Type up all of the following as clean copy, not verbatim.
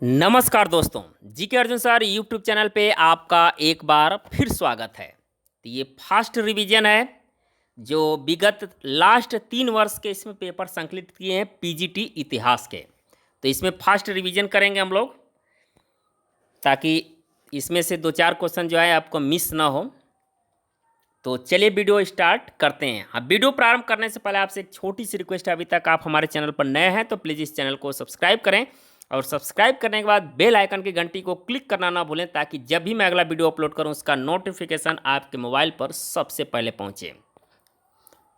नमस्कार दोस्तों, GK Arjun sir YouTube channel पे आपका एक बार फिर स्वागत है। तो ये फास्ट रिवीजन है जो विगत लास्ट 3 वर्ष के इसमें पेपर संकलित किए हैं पीजीटी इतिहास के। तो इसमें फास्ट रिवीजन करेंगे हम लोग ताकि इसमें से 2-4 क्वेश्चन जो है आपको मिस ना हो। तो चलिए वीडियो स्टार्ट करते हैं। हाँ, वीडियो प्रारंभ करने से पहले आपसे एक छोटी सी रिक्वेस्ट है, अभी तक आप हमारे चैनल पर नए हैं तो प्लीज़ इस चैनल को सब्सक्राइब करें और सब्सक्राइब करने के बाद बेल आइकन की घंटी को क्लिक करना ना भूलें ताकि जब भी मैं अगला वीडियो अपलोड करूं उसका नोटिफिकेशन आपके मोबाइल पर सबसे पहले पहुंचे।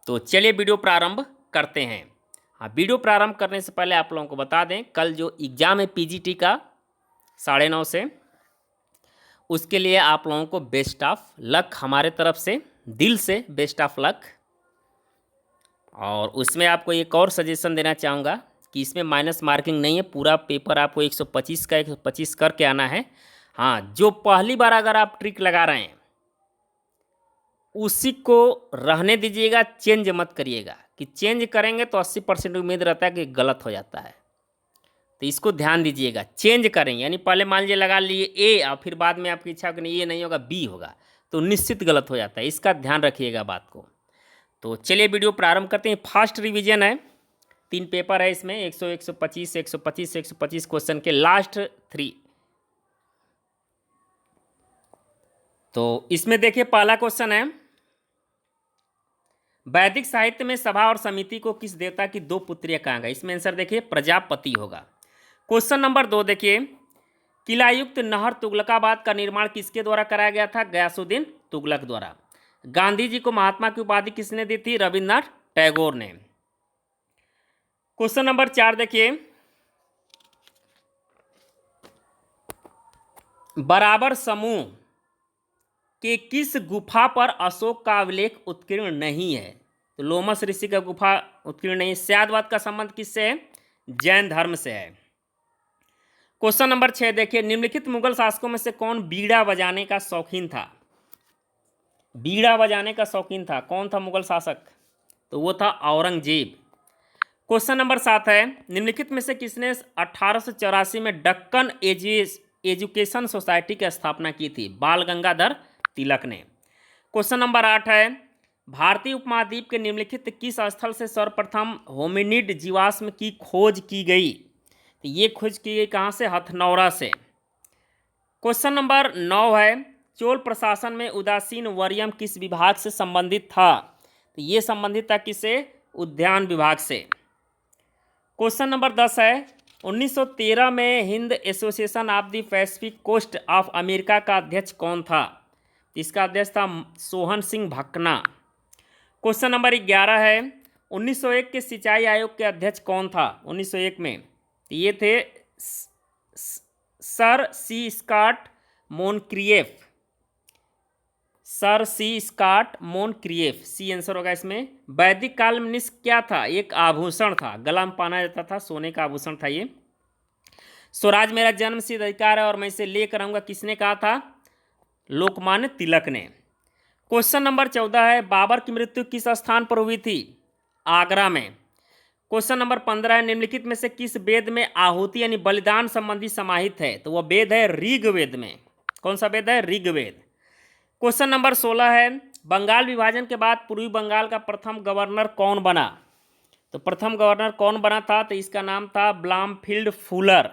तो चलिए वीडियो प्रारंभ करते हैं। हाँ, वीडियो प्रारंभ करने से पहले आप लोगों को बता दें, कल जो एग्ज़ाम है पीजीटी का 9:30 से, उसके लिए आप लोगों को बेस्ट ऑफ लक, हमारे तरफ से दिल से बेस्ट ऑफ लक। और उसमें आपको एक और सजेशन देना चाहूँगा कि इसमें माइनस मार्किंग नहीं है, पूरा पेपर आपको 125 का 125 करके आना है। हाँ, जो पहली बार अगर आप ट्रिक लगा रहे हैं उसी को रहने दीजिएगा, चेंज मत करिएगा कि चेंज करेंगे तो 80% उम्मीद रहता है कि गलत हो जाता है। तो इसको ध्यान दीजिएगा, चेंज करें यानी पहले मान लीजिए लगा लिए ए और फिर बाद में आपकी इच्छा कि नहीं ये नहीं होगा बी होगा तो निश्चित गलत हो जाता है, इसका ध्यान रखिएगा बात को। तो चलिए वीडियो प्रारंभ करते हैं। फास्ट रिवीजन है, 3 पेपर है इसमें, 100, 125, 125, 125 क्वेश्चन के लास्ट 3। तो इसमें देखिए पहला क्वेश्चन है, वैदिक साहित्य में सभा और समिति को किस देवता की 2 पुत्रियां कहा गया? इसमें आंसर देखिए प्रजापति होगा। क्वेश्चन नंबर 2 देखिए, किलायुक्त नहर तुगलकाबाद का निर्माण किसके द्वारा कराया गया था? गयासुद्दीन तुगलक द्वारा। गांधी जी को महात्मा की उपाधि किसने दी थी? रविन्द्रनाथ टैगोर ने। क्वेश्चन नंबर 4 देखिए, बराबर समूह के किस गुफा पर अशोक का अभिलेख उत्कीर्ण नहीं है? तो लोमस ऋषि का गुफा उत्कीर्ण नहीं है। स्यादवाद का संबंध किससे है? जैन धर्म से है। क्वेश्चन नंबर 6 देखिए, निम्नलिखित मुगल शासकों में से कौन बीड़ा बजाने का शौकीन था? बीड़ा बजाने का शौकीन था, कौन था मुगल शासक? तो वो था औरंगजेब। क्वेश्चन नंबर 7 है, निम्नलिखित में से किसने 1884 में दक्कन एजुकेशन सोसाइटी की स्थापना की थी? बाल गंगाधर तिलक ने। क्वेश्चन नंबर 8 है, भारतीय उपमहाद्वीप के निम्नलिखित किस स्थल से सर्वप्रथम होमिनिड जीवाश्म की खोज की गई? तो ये खोज की गई कहाँ से? हथनौरा से। क्वेश्चन नंबर 9 है, चोल प्रशासन में उदासीन वर्यम किस विभाग से संबंधित था? तो ये संबंधित था किससे? उद्यान विभाग से। क्वेश्चन नंबर 10 है, 1913 में Hind association of the Pacific Coast of America का अध्यक्ष कौन था? इसका अध्यक्ष था सोहन सिंह भकना। क्वेश्चन नंबर 11 है, 1901 के सिंचाई आयोग के अध्यक्ष कौन था? 1901 में ये थे सर सी स्कॉट मोनक्रिएफ। सर सी स्कॉट मोनक्रिएफ, सी आंसर होगा इसमें। वैदिक काल में निष्क क्या था? एक आभूषण था, गला में पहना जाता था, सोने का आभूषण था ये। स्वराज मेरा जन्म सिद्ध अधिकार है और मैं इसे लेकर आऊंगा, किसने कहा था? लोकमान्य तिलक ने। क्वेश्चन नंबर 14 है, बाबर की मृत्यु किस स्थान पर हुई थी? आगरा में। क्वेश्चन नंबर 15 है, निम्नलिखित में से किस वेद में आहुति यानी बलिदान संबंधी समाहित है? तो वह वेद है ऋग्वेद में। कौन सा वेद है? ऋग्वेद। क्वेश्चन नंबर 16 है, बंगाल विभाजन के बाद पूर्वी बंगाल का प्रथम गवर्नर कौन बना? तो प्रथम गवर्नर कौन बना था? तो इसका नाम था ब्लामफील्ड फुलर।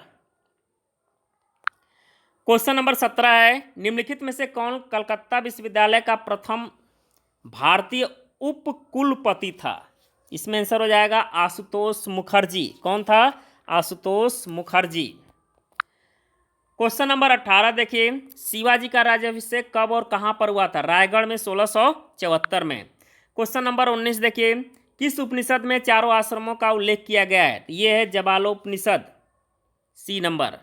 क्वेश्चन नंबर 17 है, निम्नलिखित में से कौन कलकत्ता विश्वविद्यालय का प्रथम भारतीय उपकुलपति था? इसमें आंसर हो जाएगा आशुतोष मुखर्जी। कौन था? आशुतोष मुखर्जी। क्वेश्चन नंबर 18 देखिए, शिवाजी का राज्याभिषेक कब और कहां पर हुआ था? रायगढ़ में 1674 में। क्वेश्चन नंबर 19 देखिए, किस उपनिषद में चारों आश्रमों का उल्लेख किया गया है? ये है जबालोपनिषद, सी नंबर।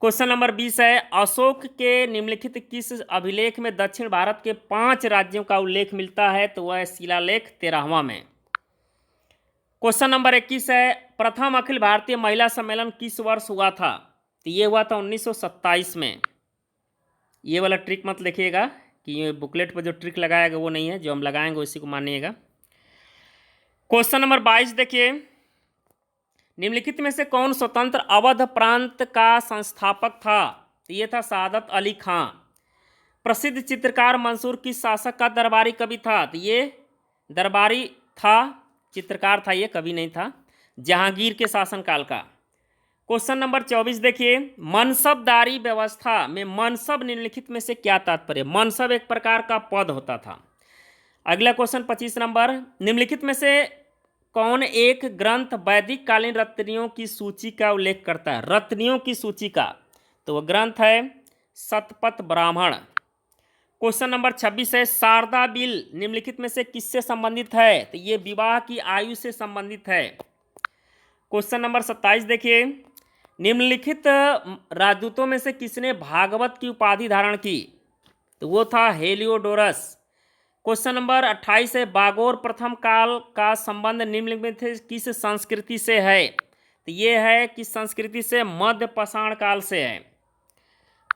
क्वेश्चन नंबर 20 है, अशोक के निम्नलिखित किस अभिलेख में दक्षिण भारत के 5 राज्यों का उल्लेख मिलता है? तो वह है शिलालेख 13वां में। क्वेश्चन नंबर 21 है, प्रथम अखिल भारतीय महिला सम्मेलन किस वर्ष हुआ था? तो ये हुआ था 1927 में। ये वाला ट्रिक मत लिखिएगा कि ये बुकलेट पर जो ट्रिक लगाएगा वो नहीं है, जो हम लगाएंगे उसी को मानिएगा। क्वेश्चन नंबर 22 देखिए, निम्नलिखित में से कौन स्वतंत्र अवध प्रांत का संस्थापक था? तो ये था सादत अली खां। प्रसिद्ध चित्रकार मंसूर किस शासक का दरबारी कवि था? तो ये दरबारी था, चित्रकार था, ये कवि नहीं था। जहांगीर के शासनकाल का। क्वेश्चन नंबर 24 देखिए, मनसबदारी व्यवस्था में मनसब निम्नलिखित में से क्या तात्पर्य? मनसब एक प्रकार का पद होता था। अगला क्वेश्चन 25 नंबर, निम्नलिखित में से कौन एक ग्रंथ वैदिक कालीन रत्नियों की सूची का उल्लेख करता है? रत्नियों की सूची का, तो वह ग्रंथ है शतपथ ब्राह्मण। क्वेश्चन नंबर 26 है, शारदा बिल निम्नलिखित में से किससे संबंधित है? तो ये विवाह की आयु से संबंधित है। क्वेश्चन नंबर 27 देखिए, निम्नलिखित राजदूतों में से किसने भागवत की उपाधि धारण की? तो वो था हेलियोडोरस। क्वेश्चन नंबर 28 है, बागोर प्रथम काल का संबंध निम्नलिखित में किस संस्कृति से है? तो ये है किस संस्कृति से? मध्य पाषाण काल से है।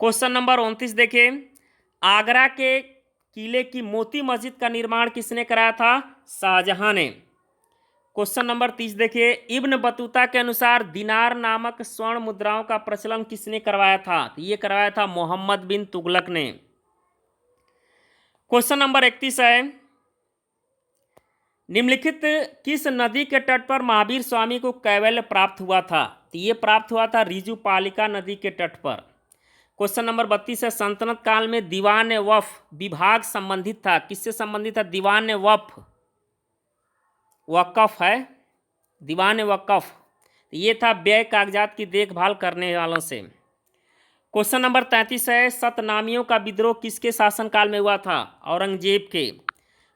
क्वेश्चन नंबर 29 देखिए, आगरा के किले की मोती मस्जिद का निर्माण किसने कराया था? शाहजहां ने। क्वेश्चन नंबर 30 देखिए, इब्न बतूता के अनुसार दिनार नामक स्वर्ण मुद्राओं का प्रचलन किसने करवाया था? तो ये करवाया था मोहम्मद बिन तुगलक ने। क्वेश्चन नंबर 31 है, निम्नलिखित किस नदी के तट पर महावीर स्वामी को कैवल्य प्राप्त हुआ था? तो ये प्राप्त हुआ था रिजुपालिका नदी के तट पर। क्वेश्चन नंबर 32 है, सल्तनत काल में दीवान वफ विभाग संबंधित था, किससे संबंधित था? दीवान वफ, वक़फ़ है, दीवान वक़फ़, ये था व्यय कागजात की देखभाल करने वालों से। क्वेश्चन नंबर 33 है, सतनामियों का विद्रोह किसके शासनकाल में हुआ था? औरंगजेब के।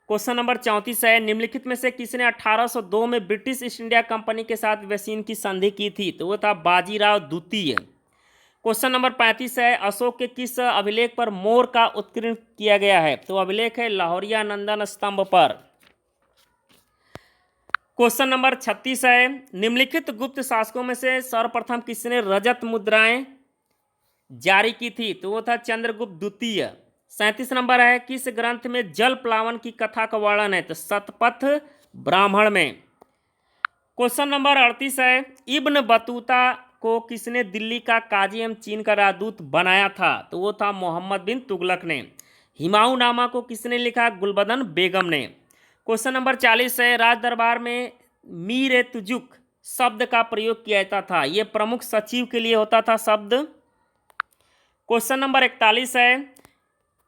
क्वेश्चन नंबर 34 है, निम्नलिखित में से किसने 1802 में ब्रिटिश ईस्ट इंडिया कंपनी के साथ वेसीन की संधि की थी? तो वो था बाजीराव द्वितीय। क्वेश्चन नंबर 35 है, अशोक के किस अभिलेख पर मोर का उत्कीर्ण किया गया है? तो अभिलेख है लाहौरिया नंदन स्तंभ पर। क्वेश्चन नंबर 36 है, निम्नलिखित गुप्त शासकों में से सर्वप्रथम किसने रजत मुद्राएं जारी की थी? तो वो था चंद्रगुप्त द्वितीय। 37 नंबर है, किस ग्रंथ में जल प्लावन की कथा का वर्णन है? तो शतपथ ब्राह्मण में। क्वेश्चन नंबर 38 है, इब्न बतूता को किसने दिल्ली का काजी एवं चीन का राजदूत बनाया था? तो वो था मोहम्मद बिन तुगलक ने। हिमायूनामा को किसने लिखा? गुलबदन बेगम ने। क्वेश्चन नंबर 40 है, राज दरबार में मीर तुजुक शब्द का प्रयोग किया जाता था, ये प्रमुख सचिव के लिए होता था शब्द। क्वेश्चन नंबर 41 है,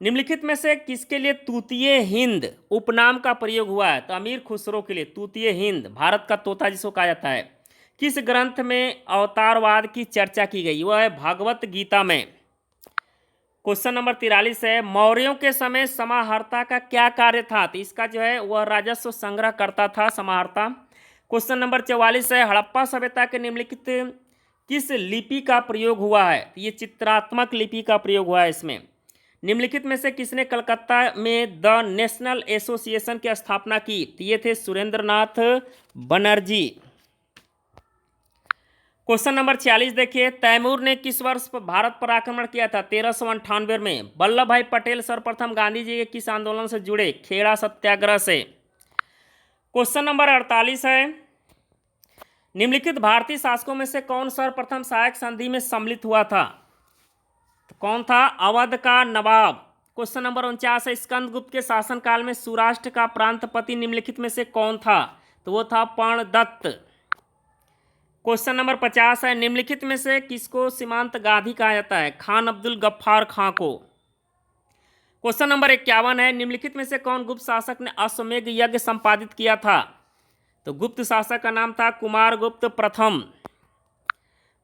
निम्नलिखित में से किसके लिए तूतीय हिंद उपनाम का प्रयोग हुआ है? तो अमीर खुसरो के लिए तूतीय हिंद, भारत का तोता जिसको कहा जाता है। किस ग्रंथ में अवतारवाद की चर्चा की गई? वह है भागवत गीता में। क्वेश्चन नंबर 43 है, मौर्यों के समय समाहर्ता का क्या कार्य था? तो इसका जो है वह राजस्व संग्रह करता था समाहर्ता। क्वेश्चन नंबर 44 है, हड़प्पा सभ्यता के निम्नलिखित किस लिपि का प्रयोग हुआ है? तो ये चित्रात्मक लिपि का प्रयोग हुआ है इसमें। निम्नलिखित में से किसने कलकत्ता में द नेशनल एसोसिएशन की स्थापना की? तो ये थे सुरेंद्रनाथ बनर्जी। क्वेश्चन नंबर 46 देखिए, तैमूर ने किस वर्ष पर भारत पर आक्रमण किया था? 1398 में। वल्लभ भाई पटेल सर्वप्रथम गांधी जी के किस आंदोलन से जुड़े? खेड़ा सत्याग्रह से। क्वेश्चन नंबर 48 है, निम्नलिखित भारतीय शासकों में से कौन सर्वप्रथम सहायक संधि में सम्मिलित हुआ था? तो कौन था? अवध का नवाब। क्वेश्चन नंबर 49 है, स्कंदगुप्त के शासनकाल में सौराष्ट्र का प्रांतपति निम्नलिखित में से कौन था? तो वो था पर्णदत्त। क्वेश्चन नंबर 50 है, निम्नलिखित में से किसको सीमांत गाधी कहा जाता है? खान अब्दुल गफ्फार खां को। क्वेश्चन नंबर 51 है, निम्नलिखित में से कौन गुप्त शासक ने अश्वमेध यज्ञ संपादित किया था? तो गुप्त शासक का नाम था कुमारगुप्त प्रथम।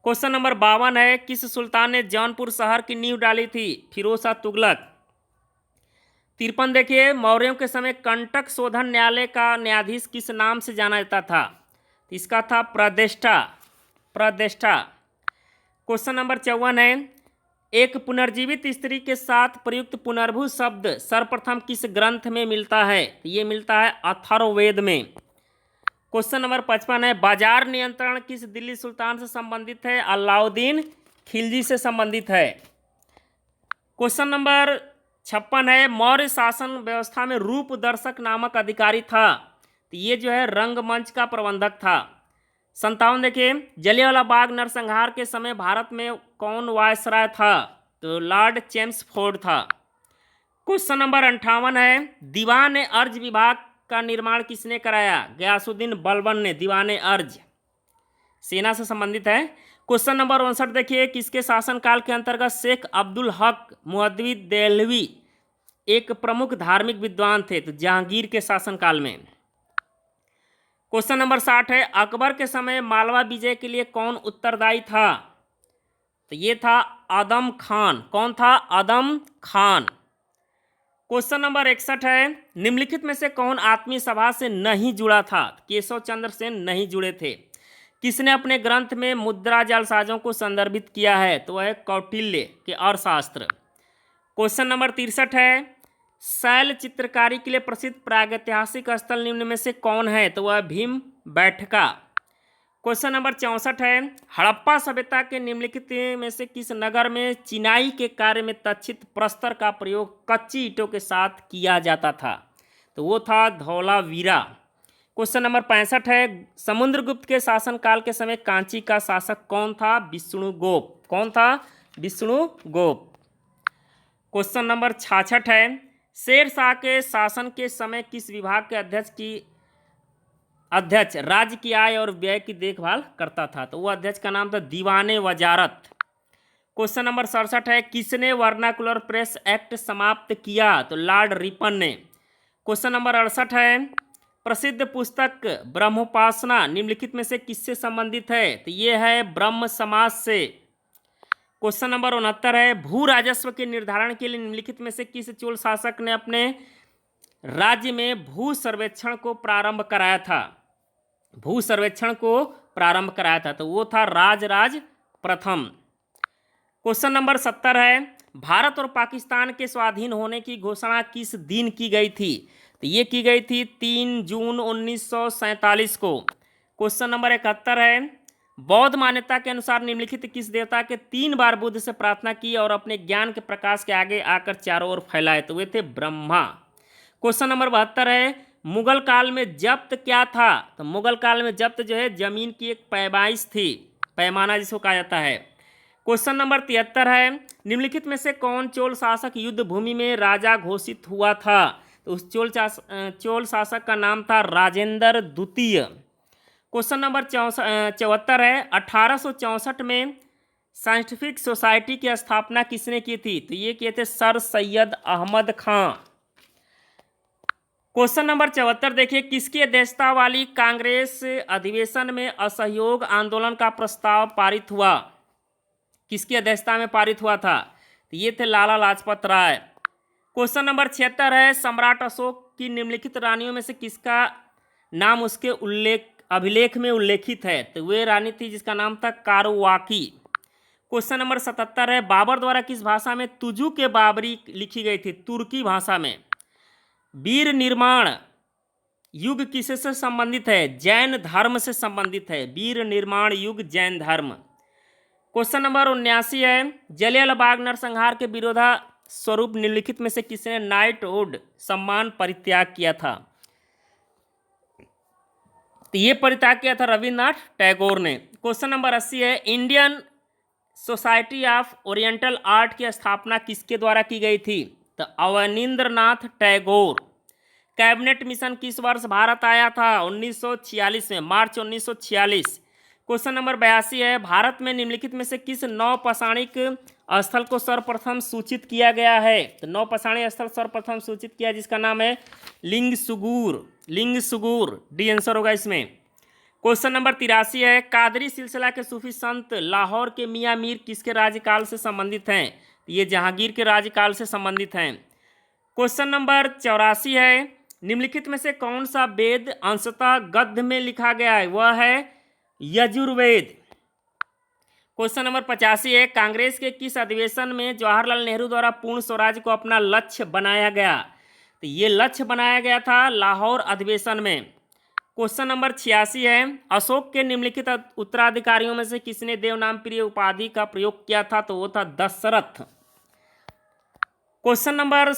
क्वेश्चन नंबर 52 है, किस सुल्तान ने जौनपुर शहर की नींव डाली थी? फिरोज शाह तुगलक। 53 देखिए, मौर्यों के समय कंटक शोधन न्यायालय का न्यायाधीश किस नाम से जाना जाता था? इसका था प्रदेष्टा। क्वेश्चन नंबर 54 है, एक पुनर्जीवित स्त्री के साथ प्रयुक्त पुनर्भू शब्द सर्वप्रथम किस ग्रंथ में मिलता है? ये मिलता है अथर्ववेद में। क्वेश्चन नंबर 55 है, बाजार नियंत्रण किस दिल्ली सुल्तान से संबंधित है? अलाउद्दीन खिलजी से संबंधित है। क्वेश्चन नंबर 56 है, मौर्य शासन व्यवस्था में रूप दर्शक नामक अधिकारी था, तो ये जो है रंगमंच का प्रबंधक था। 57 देखिए, जलियांवाला बाग नरसंहार के समय भारत में कौन वायसराय था? तो लॉर्ड चेम्सफोर्ड था। क्वेश्चन नंबर 58 है, दीवान अर्ज विभाग का निर्माण किसने कराया? गयासुद्दीन बलबन ने। दीवान अर्ज सेना से संबंधित है। क्वेश्चन नंबर 59 देखिए, किसके शासनकाल के अंतर्गत शेख अब्दुल हक मुहद्दिबी देहलवी एक प्रमुख धार्मिक विद्वान थे? तो जहांगीर के शासनकाल में। क्वेश्चन नंबर 60 है, अकबर के समय मालवा विजय के लिए कौन उत्तरदायी था? तो ये था आदम खान। कौन था? आदम खान। क्वेश्चन नंबर 61 है, निम्नलिखित में से कौन आत्मीय सभा से नहीं जुड़ा था? केशव चंद्र सेन नहीं जुड़े थे। किसने अपने ग्रंथ में मुद्रा जालसाजों को संदर्भित किया है? तो वह कौटिल्य के अर्थशास्त्र। क्वेश्चन नंबर 63 है, शैल चित्रकारी के लिए प्रसिद्ध प्रागैतिहासिक स्थल निम्न में से कौन है? तो वह भीम बैठका। क्वेश्चन नंबर 64 है, हड़प्पा सभ्यता के निम्नलिखित में से किस नगर में चिनाई के कार्य में तक्षित प्रस्तर का प्रयोग कच्ची ईंटों के साथ किया जाता था? तो वो था धौलावीरा। क्वेश्चन नंबर 65 है, समुद्रगुप्त के शासनकाल के समय कांची का शासक कौन था? विष्णुगुप्त। कौन था? विष्णुगुप्त। क्वेश्चन नंबर 66 है, शेर शाह के शासन के समय किस विभाग के अध्यक्ष राज्य की आय और व्यय की देखभाल करता था? तो वो अध्यक्ष का नाम था दीवाने वजारत। क्वेश्चन नंबर 67 है, किसने वर्नाकुलर प्रेस एक्ट समाप्त किया? तो लॉर्ड रिपन ने। क्वेश्चन नंबर 68 है, प्रसिद्ध पुस्तक ब्रह्मोपासना निम्नलिखित में से किससे संबंधित है? तो ये है ब्रह्म समाज से। क्वेश्चन नंबर 69 है, भू राजस्व के निर्धारण के लिए निम्नलिखित में से किस चोल शासक ने अपने राज्य में भू सर्वेक्षण को प्रारंभ कराया था? भू सर्वेक्षण को प्रारंभ कराया था, तो वो था राजराज प्रथम। क्वेश्चन नंबर 70 है, भारत और पाकिस्तान के स्वाधीन होने की घोषणा किस दिन की गई थी? तो ये की गई थी 3 जून 1947 को। क्वेश्चन नंबर 71 है, बौद्ध मान्यता के अनुसार निम्नलिखित किस देवता के 3 बार बुद्ध से प्रार्थना की और अपने ज्ञान के प्रकाश के आगे आकर चारों ओर फैलाए? तो वे थे ब्रह्मा। क्वेश्चन नंबर 72 है, मुगल काल में जब्त क्या था? तो मुगल काल में जब्त जो है जमीन की एक पैमाइश थी, पैमाना जिसको कहा जाता है। क्वेश्चन नंबर 73 है, निम्नलिखित में से कौन चोल शासक युद्ध भूमि में राजा घोषित हुआ था? तो उस चोल शासक का नाम था राजेंद्र द्वितीय। क्वेश्चन नंबर 74 है, 1864 में साइंटिफिक सोसाइटी की स्थापना किसने की थी? तो ये किए थे सर सैयद अहमद खां। क्वेश्चन नंबर 74 देखिए, किसकी अध्यक्षता वाली कांग्रेस अधिवेशन में असहयोग आंदोलन का प्रस्ताव पारित हुआ? किसकी अध्यक्षता में पारित हुआ था? तो ये थे लाला लाजपत राय। क्वेश्चन नंबर 76 है, सम्राट अशोक की निम्नलिखित रानियों में से किसका नाम उसके अभिलेख में उल्लेखित है? तो वे रानी थी जिसका नाम था कारुवाकी। क्वेश्चन नंबर 77 है, बाबर द्वारा किस भाषा में तुजु के बाबरी लिखी गई थी? तुर्की भाषा में। वीर निर्माण युग किससे संबंधित है? जैन धर्म से संबंधित है। वीर निर्माण युग जैन धर्म। क्वेश्चन नंबर 79 है, जलियांवाला बाग नरसंहार के विरोधा स्वरूप निम्नलिखित में से किसने नाइटहुड सम्मान परित्याग किया था? तो ये परित्याग किया था रविन्द्रनाथ टैगोर ने। क्वेश्चन नंबर 80 है, Indian society of oriental art की स्थापना किसके द्वारा की गई थी? तो अवनींद्रनाथ टैगोर। कैबिनेट मिशन किस वर्ष भारत आया था? 1946 में, मार्च 1946। क्वेश्चन नंबर 82 है, भारत में निम्नलिखित में से किस नौपाषाणिक स्थल को सर्वप्रथम सूचित किया गया है? तो नौपाषाणिक स्थल सर्वप्रथम सूचित किया जिसका नाम है लिंगसुगुर। लिंगसुगुर डी आंसर होगा इसमें। क्वेश्चन नंबर 83 है, कादरी सिलसिला के सूफी संत लाहौर के मियाँ मीर किसके राज्यकाल से संबंधित हैं? ये जहांगीर के राज्यकाल से संबंधित हैं। क्वेश्चन नंबर 84 है, निम्नलिखित में से कौन सा वेद अंशतः गद्य में लिखा गया है? वह है यजुर्वेद। क्वेश्चन नंबर 85 है, कांग्रेस के किस अधिवेशन में जवाहरलाल नेहरू द्वारा पूर्ण स्वराज को अपना लक्ष्य बनाया गया? तो ये लक्ष्य बनाया गया था लाहौर अधिवेशन में। क्वेश्चन नंबर 86 है, अशोक के निम्नलिखित उत्तराधिकारियों में से किसने देवनामप्रिय उपाधि का प्रयोग किया था? तो वो था दशरथ। क्वेश्चन नंबर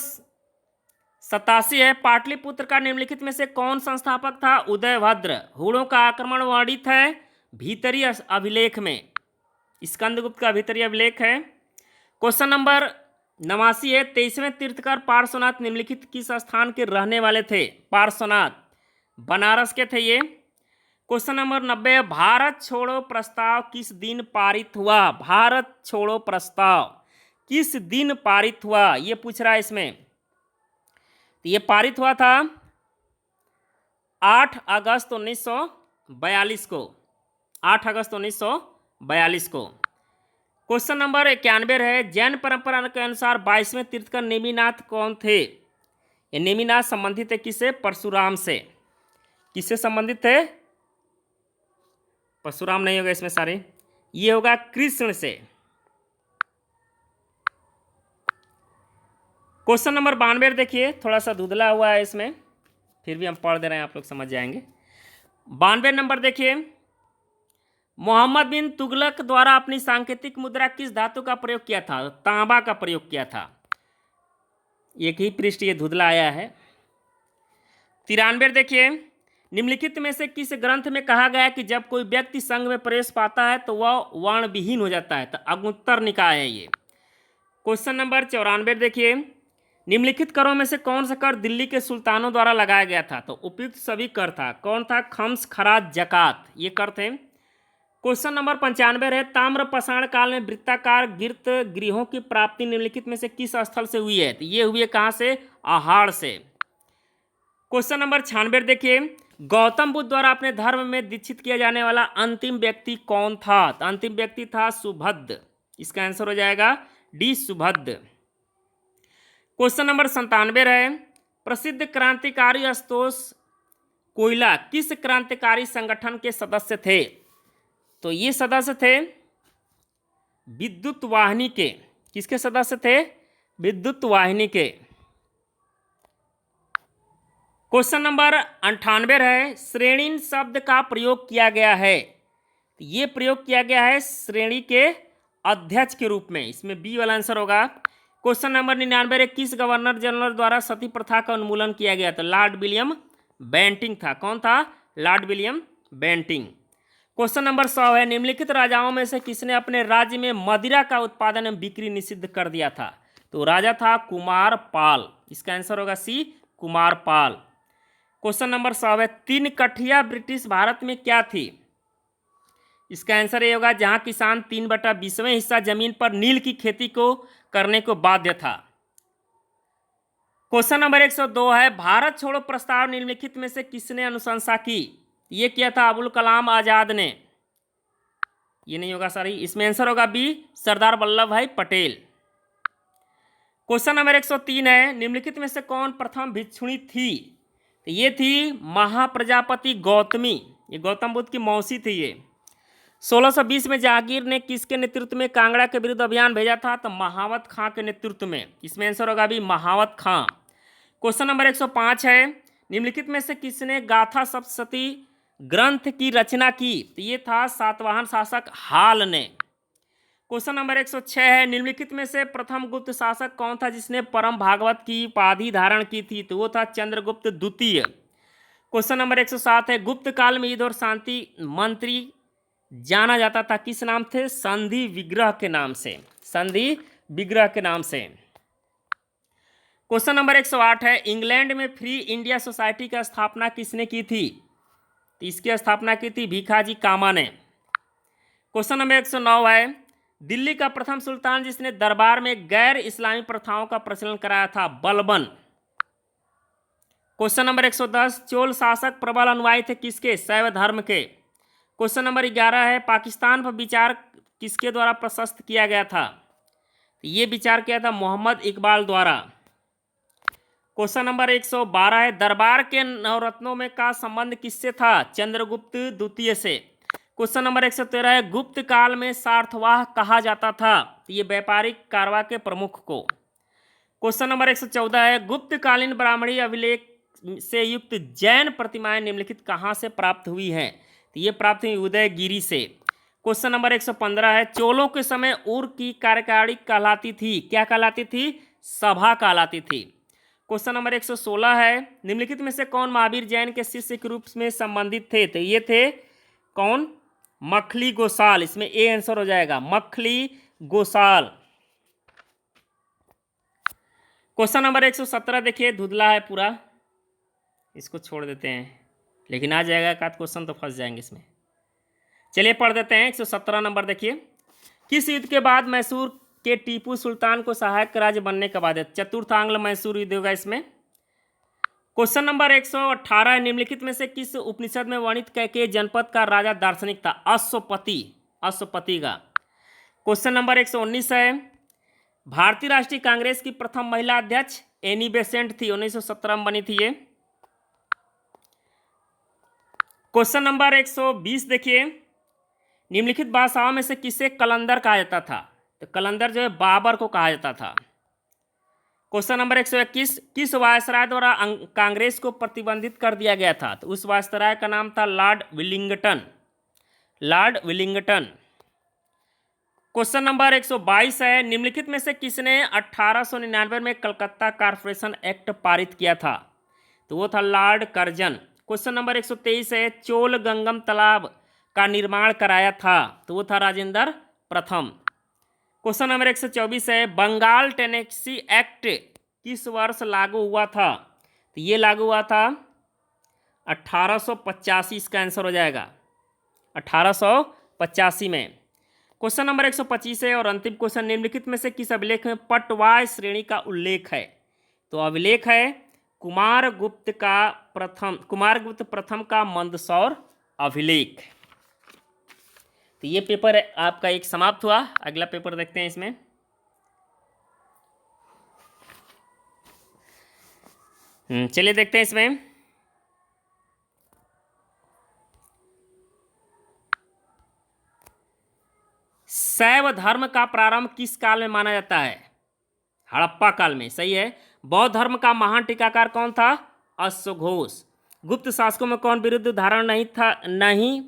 87 है, पाटलिपुत्र का निम्नलिखित में से कौन संस्थापक था? उदयभद्र। हुड़ों का आक्रमण वर्णित है भीतरी अभिलेख में, स्कंदगुप्त का भीतरी अभिलेख है। क्वेश्चन नंबर 89 है, 23वें तीर्थकर पार्श्वनाथ निम्नलिखित किस स्थान के रहने वाले थे? पार्श्वनाथ बनारस के थे ये। क्वेश्चन नंबर 90, भारत छोड़ो प्रस्ताव किस दिन पारित हुआ? भारत छोड़ो प्रस्ताव किस दिन पारित हुआ, ये पूछ रहा है इसमें। तो ये पारित हुआ था 8 अगस्त 1942 को, 8 अगस्त 1942 को। क्वेश्चन नंबर 91 है, जैन परंपरा के अनुसार 22वें तीर्थकर नेमिनाथ कौन थे? ये नेमिनाथ संबंधित है किससे? परशुराम से। किससे संबंधित थे? परशुराम नहीं होगा इसमें सारे, ये होगा कृष्ण से। क्वेश्चन नंबर 92 देखिए, थोड़ा सा धुंधला हुआ है इसमें, फिर भी हम पढ़ दे रहे हैं, आप लोग समझ जाएंगे। 92 नंबर देखिए, मोहम्मद बिन तुगलक द्वारा अपनी सांकेतिक मुद्रा किस धातु का प्रयोग किया था? तांबा का प्रयोग किया था। एक ही पृष्ठ ये धुंधला आया है। 93 देखिए, निम्नलिखित में से किस ग्रंथ में कहा गया है कि जब कोई व्यक्ति संघ में प्रवेश पाता है तो वह वर्ण विहीन हो जाता है? तो अगुत्तर निकाय है ये। क्वेश्चन नंबर 94 देखिए, निम्नलिखित करों में से कौन सा कर दिल्ली के सुल्तानों द्वारा लगाया गया था? तो उपयुक्त सभी कर था। कौन था? खम्स, खराज, जकात, ये कर थे। क्वेश्चन नंबर 95 है, ताम्र पाषाण काल में वृत्ताकार गिरत गृहों की प्राप्ति निम्नलिखित में से किस स्थल से हुई है? तो ये हुई है कहाँ से? आहाड़ से। क्वेश्चन नंबर 96 देखिए, गौतम बुद्ध द्वारा अपने धर्म में दीक्षित किया जाने वाला अंतिम व्यक्ति कौन था? तो अंतिम व्यक्ति था सुभद्र। इसका आंसर हो जाएगा डी, सुभद्र। क्वेश्चन नंबर 97 है, प्रसिद्ध क्रांतिकारी आशुतोष कोयला किस क्रांतिकारी संगठन के सदस्य थे? तो ये सदस्य थे विद्युत वाहिनी के। किसके सदस्य थे? विद्युत वाहिनी के। क्वेश्चन नंबर 98 है, श्रेणी शब्द का प्रयोग किया गया है। ये प्रयोग किया गया है श्रेणी के अध्यक्ष के रूप में, इसमें बी वाला आंसर होगा। क्वेश्चन नंबर 99 है, किस गवर्नर जनरल द्वारा सती प्रथा का उन्मूलन किया गया? तो लॉर्ड विलियम बेंटिंग था। कौन था? Lord William Bentinck. Question number 100 है, निम्नलिखित राजाओं में से किसने अपने राज्य में मदिरा का उत्पादन एवं बिक्री निषिद्ध कर दिया था? तो राजा था कुमारपाल। इसका आंसर होगा सी, कुमारपाल। क्वेश्चन नंबर 100 है, 3 कठिया ब्रिटिश भारत में क्या थी? इसका आंसर ये होगा जहां किसान 3/20वें हिस्सा जमीन पर नील की खेती को करने को बाध्य था। क्वेश्चन नंबर 102 है, भारत छोड़ो प्रस्ताव निम्नलिखित में से किसने अनुशंसा की? ये किया था अबुल कलाम आजाद ने। ये नहीं होगा सॉरी, इसमें आंसर होगा बी, सरदार वल्लभ भाई पटेल। क्वेश्चन नंबर 103 है, निम्नलिखित में से कौन प्रथम भिक्षुणी थी? तो ये थी महाप्रजापति गौतमी। ये गौतम बुद्ध की मौसी थी ये। 1620 में जहांगीर ने किसके नेतृत्व में कांगड़ा के विरुद्ध अभियान भेजा था? तो महावत खां के नेतृत्व में। इसमें आंसर होगा भी महावत खां। क्वेश्चन नंबर 105 है, निम्नलिखित में से किसने गाथा सप्तशती ग्रंथ की रचना की? तो ये था सातवाहन शासक हाल ने। क्वेश्चन नंबर 106 है, निम्नलिखित में से प्रथम गुप्त शासक कौन था जिसने परम भागवत की उपाधि धारण की थी? तो वो था चंद्रगुप्त द्वितीय। क्वेश्चन नंबर 107 है, गुप्त काल में युद्ध और शांति मंत्री जाना जाता था किस नाम थे? संधि विग्रह के नाम से। संधि विग्रह के नाम से। क्वेश्चन नंबर 108 है, इंग्लैंड में फ्री इंडिया सोसाइटी की स्थापना किसने की थी? तो इसकी स्थापना की थी भीखाजी कामा ने। क्वेश्चन नंबर 109 है, दिल्ली का प्रथम सुल्तान जिसने दरबार में गैर इस्लामी प्रथाओं का प्रचलन कराया था? बलबन। क्वेश्चन नंबर 110, चोल शासक प्रबल अनुयायी थे किसके? शैव धर्म के। क्वेश्चन नंबर 11 है, पाकिस्तान पर विचार किसके द्वारा प्रशस्त किया गया था? ये विचार किया था मोहम्मद इकबाल द्वारा। क्वेश्चन नंबर 112 है, दरबार के नवरत्नों में का संबंध किससे था? चंद्रगुप्त द्वितीय से। क्वेश्चन नंबर 113 है, गुप्त काल में सार्थवाह कहा जाता था? ये व्यापारिक कारवा के प्रमुख को। क्वेश्चन नंबर 114 है, गुप्त कालीन ब्राह्मणी अभिलेख से युक्त जैन प्रतिमाएं निम्नलिखित कहाँ से प्राप्त हुई हैं? तो ये प्राप्त हुई उदयगिरी से। क्वेश्चन नंबर 115 है, चोलों के समय उर की कार्यकारिणी कहलाती थी? क्या कहलाती थी? सभा कहलाती थी। क्वेश्चन नंबर 116 है, निम्नलिखित में से कौन महावीर जैन के शिष्य के रूप में संबंधित थे? तो ये थे कौन? मखली गोसाल, इसमें ए आंसर हो जाएगा, मखली गोसाल। क्वेश्चन नंबर 117 देखिए, धुंधला है पूरा, इसको छोड़ देते हैं, लेकिन आ जाएगा एक आध क्वेश्चन तो फंस जाएंगे इसमें। चलिए पढ़ देते हैं। 117 नंबर देखिए, किस युद्ध के बाद मैसूर के टीपू सुल्तान को सहायक राज्य बनने का बाद? चतुर्थ आंग्ल मैसूर युद्ध होगा इसमें। क्वेश्चन नंबर 118, निम्नलिखित में से किस उपनिषद में वर्णित कैकेय जनपद का राजा दार्शनिक था? अश्वपति, अश्वपति का। क्वेश्चन नंबर 119 है, भारतीय राष्ट्रीय कांग्रेस की प्रथम महिला अध्यक्ष एनी बेसेंट थी, 1917 में बनी थी ये। क्वेश्चन नंबर 120 देखिए, निम्नलिखित भाषाओं में से किसे कलंदर कहा जाता था? तो कलंदर जो है बाबर को कहा जाता था। क्वेश्चन नंबर 121, किस वायसराय द्वारा कांग्रेस को प्रतिबंधित कर दिया गया था? तो उस वायसराय का नाम था Lord Willingdon, Lord Willingdon. Question number 122 है, निम्नलिखित में से किसने 1899 में कलकत्ता कॉर्पोरेशन एक्ट पारित किया था? तो वो था लॉर्ड कर्जन। क्वेश्चन नंबर 123 है, चोल गंगम तालाब का निर्माण कराया था? तो वो था राजेंद्र प्रथम। क्वेश्चन नंबर 124 है, बंगाल टेनेक्सी एक्ट किस वर्ष लागू हुआ था? तो ये लागू हुआ था 1885, इसका आंसर हो जाएगा 1885 में। क्वेश्चन नंबर 125 है और अंतिम क्वेश्चन, निम्नलिखित में से किस अभिलेख में पटवाय श्रेणी का उल्लेख है? तो अभिलेख है कुमारगुप्त प्रथम का मंदसौर अभिलेख। तो ये पेपर आपका एक समाप्त हुआ। अगला पेपर देखते हैं इसमें। चलिए देखते हैं इसमें। शैव धर्म का प्रारंभ किस काल में माना जाता है? हड़प्पा काल में, सही है। बौद्ध धर्म का महान टीकाकार कौन था? अश्वघोष। गुप्त शासकों में कौन विरुद्ध धारण नहीं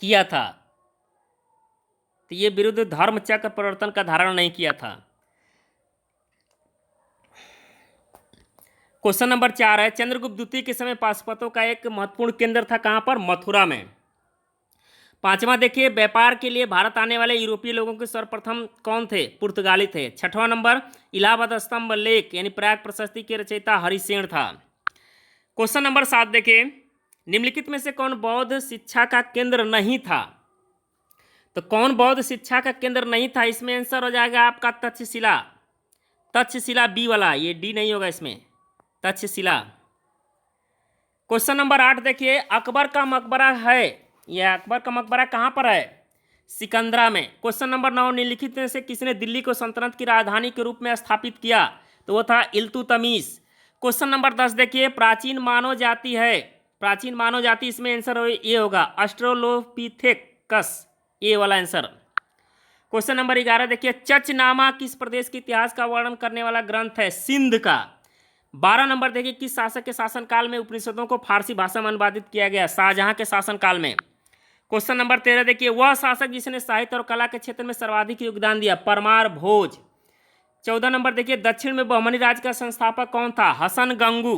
किया था? तो ये विरुद्ध धर्म चक्र परिवर्तन का धारण नहीं किया था। क्वेश्चन नंबर 4 है, चंद्रगुप्त द्वितीय के समय पाशुपतों का एक महत्वपूर्ण केंद्र था, कहां पर? मथुरा में। 5वां देखिए, व्यापार के लिए भारत आने वाले यूरोपीय लोगों के सर्वप्रथम कौन थे? पुर्तगाली थे। 6वां नंबर, इलाहाबाद स्तंभ लेख यानी प्रयाग प्रशस्ति के रचयिता हरिसेन था। क्वेश्चन नंबर 7 देखिए, निम्नलिखित में से कौन बौद्ध शिक्षा का केंद्र नहीं था? तो कौन बौद्ध शिक्षा का केंद्र नहीं था? इसमें आंसर हो जाएगा आपका तक्षशिला, तक्षशिला बी वाला, ये डी नहीं होगा इसमें, तक्षशिला। क्वेश्चन नंबर 8 देखिए, अकबर का मकबरा है, यह अकबर का मकबरा कहाँ पर है? सिकंदरा में। क्वेश्चन नंबर 9, निम्नलिखित में से किसने दिल्ली को सल्तनत की राजधानी के रूप में स्थापित किया? तो वो था इल्तुतमिश। क्वेश्चन नंबर 10 देखिए, प्राचीन मानव जाति है, प्राचीन मानव जाति, इसमें आंसर ये होगा ऑस्ट्रेलोपिथेकस, ये वाला आंसर। क्वेश्चन नंबर 11 देखिए, चचनामा किस प्रदेश के इतिहास का वर्णन करने वाला ग्रंथ है? सिंध का। 12 नंबर देखिए, किस शासक के शासनकाल में उपनिषदों को फारसी भाषा में अनुवादित किया गया? शाहजहां के शासनकाल में। क्वेश्चन नंबर 13 देखिए, वह शासक जिसने साहित्य और कला के क्षेत्र में सर्वाधिक योगदान दिया? परमार भोज। 14 नंबर देखिए, दक्षिण में बहमनी राज्य का संस्थापक कौन था? हसन गंगू।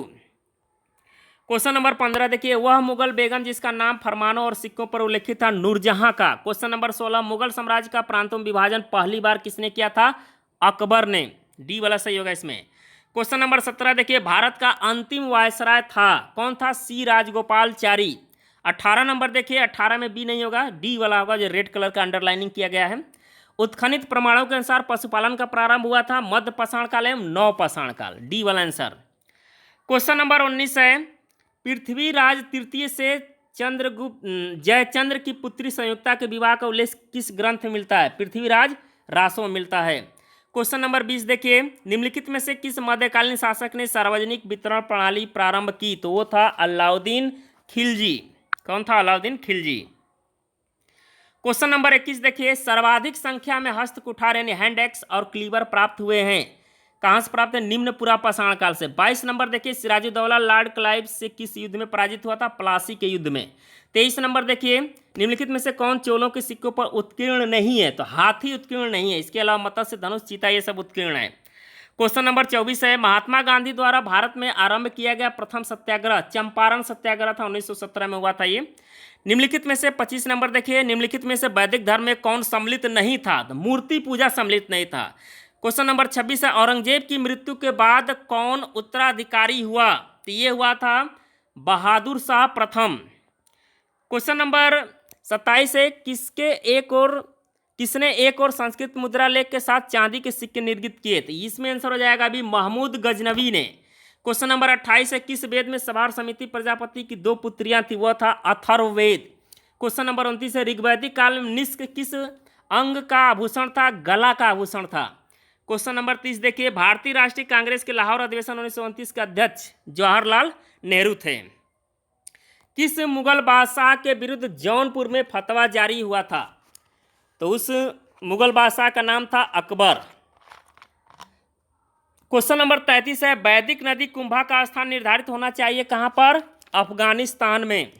क्वेश्चन नंबर 15 देखिए, वह मुगल बेगम जिसका नाम फरमानों और सिक्कों पर उल्लेखित था? नूरजहां का। क्वेश्चन नंबर 16, मुगल साम्राज्य का प्रांतों में विभाजन पहली बार किसने किया था? अकबर ने। डी वाला सही होगा इसमें। क्वेश्चन नंबर 17 देखिए, भारत का अंतिम वायसराय था, कौन था? सी राजगोपालचारी। 18 नंबर देखिए, 18 में बी नहीं होगा, डी वाला होगा, जो रेड कलर का अंडरलाइनिंग किया गया है। उत्खनित प्रमाणों के अनुसार पशुपालन का प्रारंभ हुआ था मध्य पाषाण काल एवं नवपाषाण काल, डी वाला आंसर। क्वेश्चन नंबर 19 है, पृथ्वीराज तृतीय से जयचंद्र की पुत्री संयुक्ता के विवाह का उल्लेख किस ग्रंथ में मिलता है? पृथ्वीराज रासो में मिलता है। क्वेश्चन नंबर 20 देखिए, निम्नलिखित में से किस मध्यकालीन शासक ने सार्वजनिक वितरण प्रणाली प्रारंभ की? तो वो था अलाउद्दीन खिलजी। कौन था? अलाउद्दीन खिलजी। क्वेश्चन नंबर 21 देखिए, सर्वाधिक संख्या में हस्त कुठार यानी हैंड एक्स और क्लीवर प्राप्त हुए हैं, कहां से प्राप्त है? निम्न पुरापाषाण काल से। 22 नंबर देखिए, सिराजुद्दौला लॉर्ड क्लाइव से किस युद्ध में पराजित हुआ था? प्लासी के युद्ध में। 23 नंबर देखिए, निम्नलिखित में से कौन चोलों के सिक्कों पर उत्कीर्ण नहीं है? तो हाथी उत्कीर्ण नहीं है, इसके अलावा मत्स्य, धनुष, चीता ये सब उत्कीर्ण है। क्वेश्चन नंबर 24 है, महात्मा गांधी द्वारा भारत में आरंभ किया गया प्रथम सत्याग्रह? चंपारण सत्याग्रह था, 1917 में हुआ था ये। निम्नलिखित में से 25 नंबर देखिए, निम्नलिखित में से वैदिक धर्म में कौन सम्मिलित नहीं था? तो मूर्ति पूजा सम्मिलित नहीं था। क्वेश्चन नंबर 26 है, औरंगजेब की मृत्यु के बाद कौन उत्तराधिकारी हुआ? तो ये हुआ था बहादुर शाह प्रथम। क्वेश्चन नंबर 27 है, किसने एक और संस्कृत मुद्रा लेख के साथ चांदी के सिक्के निर्मित किए? तो इसमें आंसर हो जाएगा अभी महमूद गजनवी ने। क्वेश्चन नंबर 28 है, किस वेद में सभार समिति प्रजापति की 2 पुत्रियां थी? वह था अथर्ववेद। क्वेश्चन नंबर 29 है, ऋग्वैदिक काल में निष्क किस अंग का आभूषण था? गला का आभूषण था। क्वेश्चन नंबर 30 देखिए, भारतीय राष्ट्रीय कांग्रेस के लाहौर अधिवेशन 1929 के अध्यक्ष जवाहरलाल नेहरू थे। किस मुगल बादशाह के विरुद्ध जौनपुर में फतवा जारी हुआ था? तो उस मुगल बादशाह का नाम था अकबर। क्वेश्चन नंबर 33 है, वैदिक नदी कुंभा का स्थान निर्धारित होना चाहिए कहां पर? अफगानिस्तान में।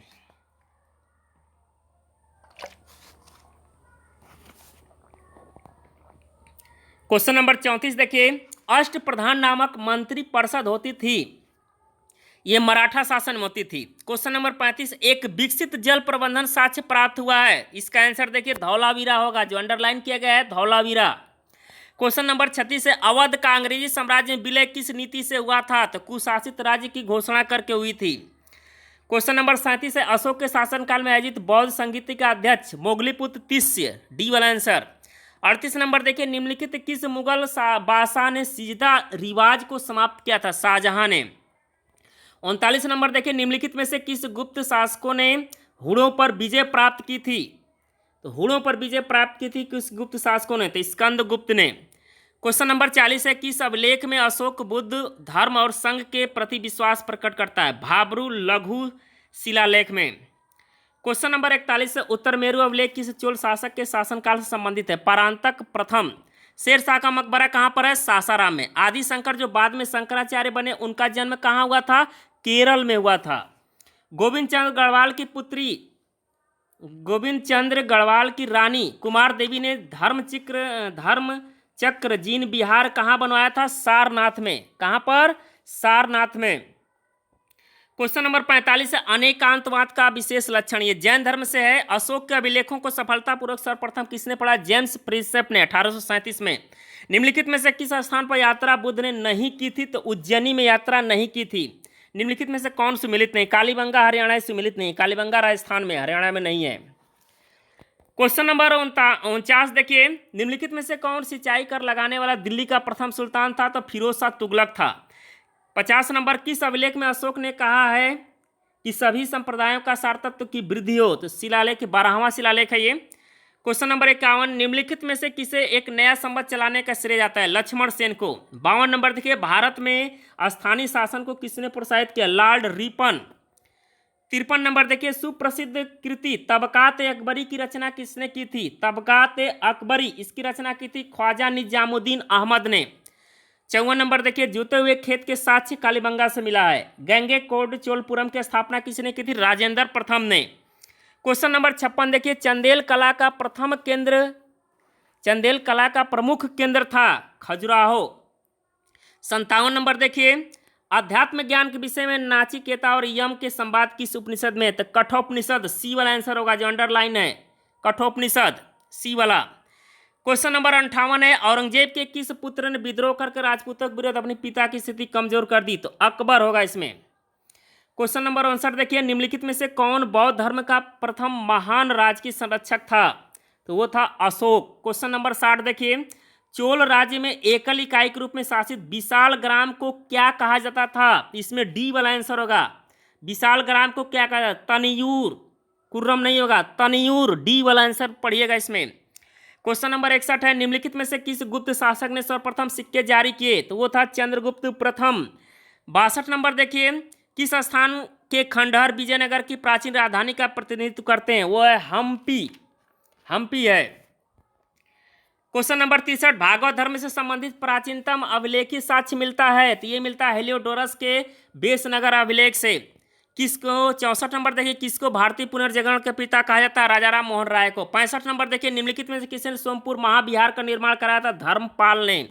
क्वेश्चन नंबर 34 देखिए, अष्टप्रधान नामक मंत्री परिषद होती थी, ये मराठा शासन में होती थी। क्वेश्चन नंबर 35, एक विकसित जल प्रबंधन साक्ष्य प्राप्त हुआ है, इसका आंसर देखिए धौलावीरा होगा, जो अंडरलाइन किया गया है धौलावीरा। क्वेश्चन नंबर 36 है, अवध का अंग्रेजी साम्राज्य में विलय किस नीति से हुआ था? तो कुशासित राज्य की घोषणा करके हुई थी। क्वेश्चन नंबर 37 है, अशोक के शासनकाल में आयोजित बौद्ध संगीत का अध्यक्ष मोगलीपुत्र तिस्य, डी वाला आंसर। 38 नंबर देखिए, निम्नलिखित किस मुगल बादशाह ने सिजदा रिवाज को समाप्त किया था? शाहजहां ने। 39 नंबर देखिए, निम्नलिखित में से किस गुप्त शासकों ने हुड़ों पर विजय प्राप्त की थी? तो हुड़ों पर विजय प्राप्त की थी किस गुप्त शासकों ने? तो स्कंदगुप्त ने। क्वेश्चन नंबर 40 है, किस अभिलेख में अशोक बुद्ध धर्म और संघ के प्रति विश्वास प्रकट करता है? भाब्रू लघु शिलालेख में। क्वेश्चन नंबर 41 है, उत्तर मेरु अभिलेख किस चोल शासक के शासनकाल से संबंधित है? परांतक प्रथम। शेरशाह का मकबरा कहाँ पर है? सासाराम में। आदि शंकर जो बाद में शंकराचार्य बने, उनका जन्म कहाँ हुआ था? केरल में हुआ था। गोविंद चंद्र गढ़वाल की रानी कुमार देवी ने धर्मचक्र जीन बिहार कहाँ बनवाया था? सारनाथ में। कहाँ पर? सारनाथ में। क्वेश्चन नंबर 45 है, अनेकांतवाद का विशेष लक्षण, ये जैन धर्म से है। अशोक के अभिलेखों को सफलतापूर्वक सर्वप्रथम किसने पढ़ा? जेम्स प्रिंसेप ने 1837 में। निम्नलिखित में से किस स्थान पर यात्रा बुद्ध ने नहीं की थी? तो उज्जैनी में यात्रा नहीं की थी। निम्नलिखित में से कौन सुमिलित नहीं? कालीबंगा हरियाणा सुमिलित नहीं, कालीबंगा राजस्थान में, हरियाणा में नहीं है। क्वेश्चन नंबर 49 देखिए, निम्नलिखित में से कौन सिंचाई कर लगाने वाला दिल्ली का प्रथम सुल्तान था? तो फिरोज शाह तुगलक था। 50 नंबर, किस अभिलेख में अशोक ने कहा है कि सभी संप्रदायों का सारतत्व की वृद्धि हो? तो शिलालेख 12वां शिलालेख है ये। क्वेश्चन नंबर 51, निम्नलिखित में से किसे एक नया संवत चलाने का श्रेय जाता है? लक्ष्मण सेन को। 52 नंबर देखिए, भारत में स्थानीय शासन को किसने प्रोत्साहित किया? Lord Ripon. 53 नंबर देखिए, सुप्रसिद्ध कृति तबकात अकबरी की रचना किसने की थी? तबकात अकबरी, इसकी रचना की थी ख्वाजा निजामुद्दीन अहमद ने। 54 नंबर देखिए, जुते हुए खेत के साक्ष्य कालीबंगा से मिला है। गंगैकोंड चोलपुरम की स्थापना किसने की थी? राजेंद्र प्रथम ने। क्वेश्चन नंबर 56 देखिए, चंदेल कला का प्रमुख केंद्र था खजुराहो। 57 नंबर देखिए, अध्यात्म ज्ञान के विषय में नाचिकेता और यम के संवाद किस उपनिषद में? तो कठोपनिषद, सी वाला आंसर होगा, जो अंडरलाइन है कठोपनिषद, सी वाला। क्वेश्चन नंबर 58 है, औरंगजेब के किस पुत्र ने विद्रोह करके राजपूतों के विरुद्ध अपने पिता की स्थिति कमजोर कर दी? तो अकबर होगा इसमें। क्वेश्चन नंबर 59 देखिए, निम्नलिखित में से कौन बौद्ध धर्म का प्रथम महान राजकीय संरक्षक था? तो वो था अशोक। क्वेश्चन नंबर 60 देखिए, चोल राज्य में एकल इकाई के रूप में शासित विशाल ग्राम को क्या कहा जाता था? इसमें डी वाला आंसर होगा। विशाल ग्राम को क्या कहा जाता? तनियूर, कुर्रम नहीं होगा, तनियूर, डी वाला आंसर पढ़िएगा इसमें। क्वेश्चन नंबर 61 है, निम्नलिखित में से किस गुप्त शासक ने सर्वप्रथम सिक्के जारी किए? तो वो था चंद्रगुप्त प्रथम। 62 नंबर देखिए, किस स्थान के खंडहर विजयनगर की प्राचीन राजधानी का प्रतिनिधित्व करते हैं? वो है हम्पी है। क्वेश्चन नंबर 63, भागवत धर्म से संबंधित प्राचीनतम अभिलेखी साक्ष्य मिलता है? तो ये मिलता है हेलियोडोरस के बेसनगर अभिलेख से। किसको? 64 नंबर देखिए, किसको भारतीय पुनर्जागरण के पिता कहा जाता है? राजा राम मोहन राय को। 65 नंबर देखिए, निम्नलिखित में से किसने सोमपुर महाविहार का निर्माण कराया था? धर्मपाल ने।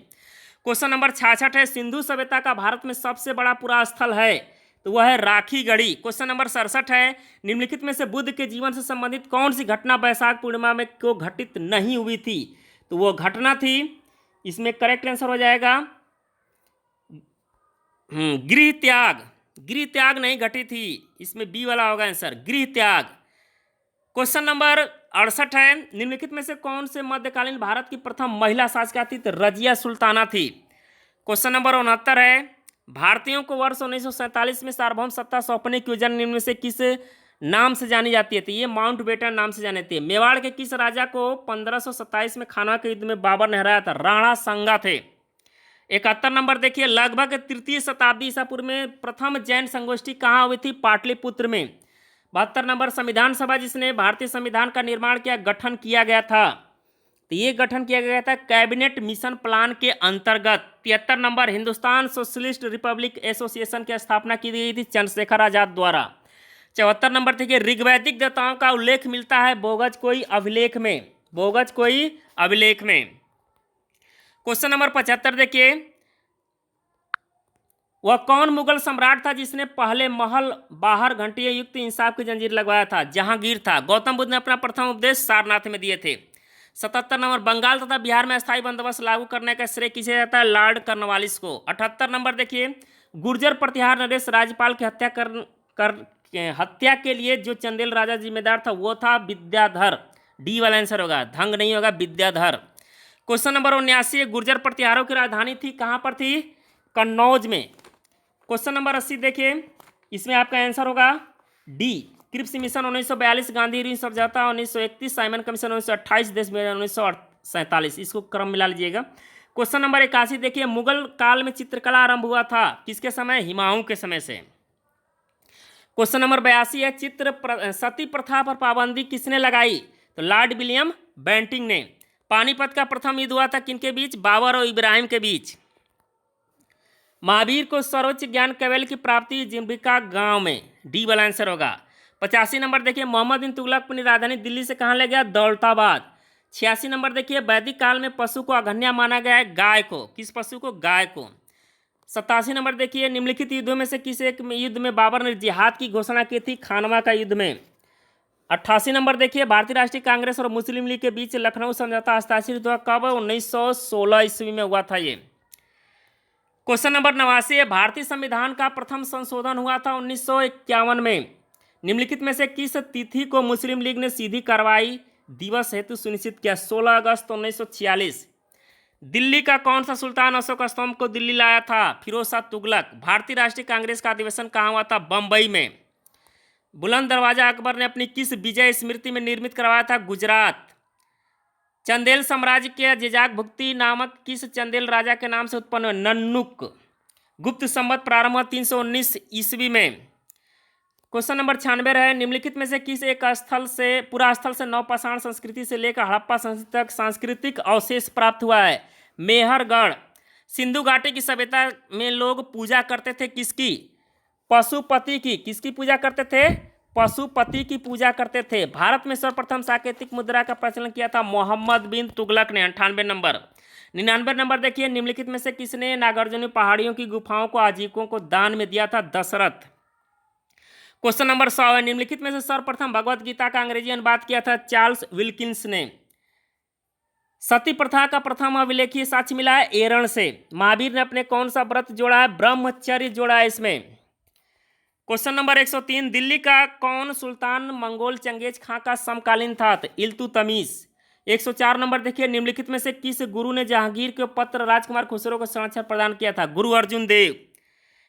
क्वेश्चन नंबर 66 है, सिंधु सभ्यता का भारत में सबसे बड़ा पुरा स्थल है? तो वह है राखी गढ़ी। क्वेश्चन नंबर 67 है, निम्नलिखित में से बुद्ध के जीवन से संबंधित कौन सी घटना वैशाख पूर्णिमा में को घटित नहीं हुई थी? तो वो घटना थी, इसमें करेक्ट आंसर हो जाएगा गृह त्याग। गृह त्याग नहीं घटी थी, इसमें बी वाला होगा आंसर, गृह त्याग। क्वेश्चन नंबर 68 है, निम्नलिखित में से कौन से मध्यकालीन भारत की प्रथम महिला शासिका थी? तो रजिया सुल्ताना थी। क्वेश्चन नंबर 69 है, भारतीयों को वर्ष 1947 में सार्वभौम सत्ता सौंपने की योजना निम्न में से किस नाम से जानी जाती है? तो ये माउंट बेटन नाम से जाने थे। मेवाड़ के किस राजा को 1527 में खानवा के युद्ध में बाबर ने हराया था? राणा सांगा थे। 71 नंबर देखिए, लगभग तृतीय शताब्दी ईसा पूर्व में प्रथम जैन संगोष्ठी कहाँ हुई थी? पाटलिपुत्र में। 72 नंबर, संविधान सभा जिसने भारतीय संविधान का निर्माण किया, गठन किया गया था? तो ये गठन किया गया था कैबिनेट मिशन प्लान के अंतर्गत। 73 number, Hindustan socialist Republic association की स्थापना की गई थी चंद्रशेखर आजाद द्वारा। 74 नंबर देखिए, ऋग्वैदिक देवताओं का उल्लेख मिलता है बोगज कोई अभिलेख में, बोगज कोई अभिलेख में। क्वेश्चन नंबर 75 देखिए, वह कौन मुगल सम्राट था जिसने पहले महल बाहर घंटियों युक्त इंसाफ की जंजीर लगवाया था? जहांगीर था। गौतम बुद्ध ने अपना प्रथम उपदेश सारनाथ में दिए थे। 77 नंबर, बंगाल तथा बिहार में अस्थायी बंदोबस्त लागू करने का श्रेय किसे जाता है? लॉर्ड कॉर्नवालिस को। 78 नंबर देखिए, गुर्जर प्रतिहार नरेश राज्यपाल की हत्या के लिए जो चंदेल राजा जिम्मेदार था वो था विद्याधर। डी वाला आंसर होगा, धंग नहीं होगा, विद्याधर। क्वेश्चन नंबर 79, गुर्जर प्रतिहारों की राजधानी थी कहाँ पर थी? कन्नौज में। क्वेश्चन नंबर 80 देखिए, इसमें आपका आंसर होगा डी, क्रिप्स मिशन 1942, गांधी ऋण समझौता 1931, साइमन कमीशन 1928, देश में 1947। इसको क्रम मिला लीजिएगा। क्वेश्चन नंबर 81 देखिए, मुगल काल में चित्रकला आरंभ हुआ था किसके समय? हुमायूं के समय से। क्वेश्चन नंबर 82 है, सती प्रथा पर पाबंदी किसने लगाई? तो लॉर्ड विलियम बेंटिंग ने। पानीपत का प्रथम युद्ध हुआ था किनके बीच? बाबर और इब्राहिम के बीच। महावीर को सर्वोच्च ज्ञान कैवल्य की प्राप्ति जिम्बिका गांव में। डी वाला आंसर होगा। 85 नंबर देखिए, मोहम्मद बिन तुगलक अपनी राजधानी दिल्ली से कहाँ ले गया? दौलताबाद। 86 नंबर देखिए, वैदिक काल में पशु को अघन्या माना गया है? गाय को। किस पशु को? गाय को। 87 नंबर देखिए, निम्नलिखित युद्धों में से किस एक युद्ध में बाबर ने जिहाद की घोषणा की थी? खानवा का युद्ध में। 88 नंबर देखिए, भारतीय राष्ट्रीय कांग्रेस और मुस्लिम लीग के बीच लखनऊ समझौता हस्ताक्षरित हुआ कब? 1916 ईस्वी में हुआ था ये। क्वेश्चन नंबर 89 है, भारतीय संविधान का प्रथम संशोधन हुआ था 1951 में। निम्नलिखित में से किस तिथि को मुस्लिम लीग ने सीधी कार्रवाई दिवस हेतु सुनिश्चित किया? 16 अगस्त 1946। दिल्ली का कौन सा सुल्तान अशोक स्तंभ को दिल्ली लाया था? फिरोज शाह तुगलक। भारतीय राष्ट्रीय कांग्रेस का अधिवेशन कहाँ हुआ था? बंबई में। बुलंद दरवाजा अकबर ने अपनी किस विजय स्मृति में निर्मित करवाया था? गुजरात। चंदेल साम्राज्य के जेजाक भुक्ति नामक किस चंदेल राजा के नाम से उत्पन्न हुआ? नन्नुक। गुप्त संवत प्रारंभ हुआ 319 ईस्वी में। क्वेश्चन नंबर 96 है, निम्नलिखित में से किस एक स्थल से पुरा स्थल से नवपाषाण संस्कृति से लेकर हड़प्पा संस्कृति तक सांस्कृतिक अवशेष प्राप्त हुआ है? मेहरगढ़। सिंधु घाटी की सभ्यता में लोग पूजा करते थे किसकी? पशुपति की। किसकी पूजा करते थे? पशुपति की पूजा करते थे। भारत में सर्वप्रथम साकेतिक मुद्रा का प्रचलन किया था? मोहम्मद बिन तुगलक ने। 98 नंबर। 99 नंबर देखिए, निम्नलिखित में से किसने नागार्जुन पहाड़ियों की गुफाओं को आजीविकों को दान में दिया था? दशरथ। क्वेश्चन नंबर 100 है, निम्नलिखित में से सर्वप्रथम भगवत गीता का अंग्रेजी अनुवाद किया था? चार्ल्स विल्किंस ने। सती प्रथा का प्रथम अभिलेखीय साक्ष्य मिला है एरण से। महावीर ने अपने कौन सा व्रत जोड़ा है? ब्रह्मचर्य जोड़ा है इसमें। क्वेश्चन नंबर 103, दिल्ली का कौन सुल्तान मंगोल चंगेज खां का समकालीन था? तो इल्तुतमिश। 104 नंबर देखिए, निम्नलिखित में से किस गुरु ने जहांगीर के पत्र राजकुमार खुसरो को संरक्षण प्रदान किया था? गुरु अर्जुन देव।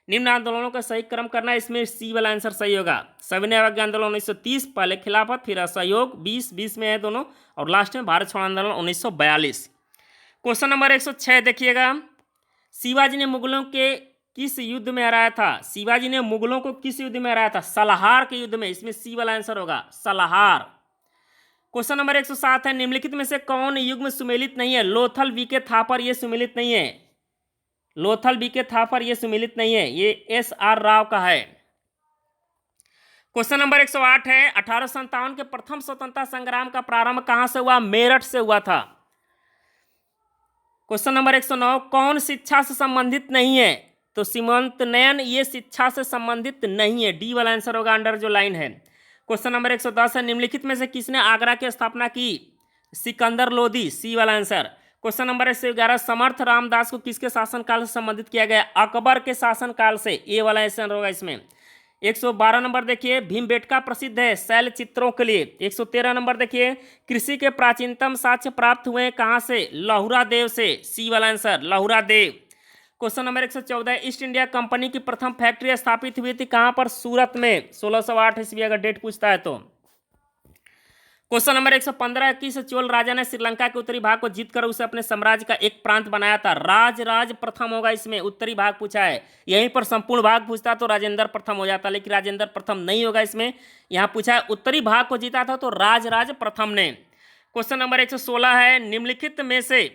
निम्न आंदोलनों का सही क्रम करना, इसमें सी वाला आंसर सही होगा। सविनय अवज्ञा आंदोलन 1930, पहले खिलाफत फिर असहयोग 20 में है दोनों, और लास्ट में भारत छोड़ो आंदोलन 1942। क्वेश्चन नंबर 106 देखिएगा, शिवाजी ने मुगलों के किस युद्ध में हराया था? शिवाजी ने मुगलों को किस युद्ध में हराया था? सलाहार के युद्ध में। इसमें सी वाला आंसर होगा, सलाहार। क्वेश्चन नंबर 107 है, निम्नलिखित में से कौन युग्म सुमेलित नहीं है? लोथल बीके थापर ये सुमेलित नहीं है। लोथल बीके थापर ये सुमेलित नहीं है, ये एस.आर. राव का है। क्वेश्चन नंबर 108 है, 1857 के प्रथम स्वतंत्रता संग्राम का प्रारंभ कहां से हुआ? मेरठ से हुआ था। क्वेश्चन नंबर 109, कौन शिक्षा से संबंधित नहीं है? तो सीमंत नयन ये शिक्षा से संबंधित नहीं है, डी वाला आंसर होगा अंडर जो लाइन है। क्वेश्चन नंबर 110 है, निम्नलिखित में से किसने आगरा की स्थापना की? सिकंदर लोदी, सी वाला answer. Question number 111, Samarth Ramdas को किसके शासनकाल से संबंधित किया गया? अकबर के शासनकाल से, ए वाला आंसर होगा इसमें। 112 नंबर देखिए, भीमबेटका प्रसिद्ध है शैल चित्रों के लिए। 113 नंबर देखिए, कृषि के प्राचीनतम साक्ष्य प्राप्त हुए कहाँ से? लहुरा देव से, सी वाला answer, Lahuradewa. Question number 114, East India Company की प्रथम फैक्ट्री स्थापित हुई थी कहाँ पर? सूरत में, 1608 ईस्वी, अगर डेट पूछता है तो। क्वेश्चन नंबर 115, किस चोल राजा ने श्रीलंका के उत्तरी भाग को जीतकर उसे अपने साम्राज्य का एक प्रांत बनाया था? राज प्रथम होगा इसमें, उत्तरी भाग पूछा है। यहीं पर संपूर्ण भाग पूछता तो राजेंद्र प्रथम हो जाता, लेकिन राजेंद्र प्रथम नहीं होगा इसमें। यहाँ पूछा है उत्तरी भाग को जीता था तो राज प्रथम ने। क्वेश्चन नंबर 116 है, निम्नलिखित में से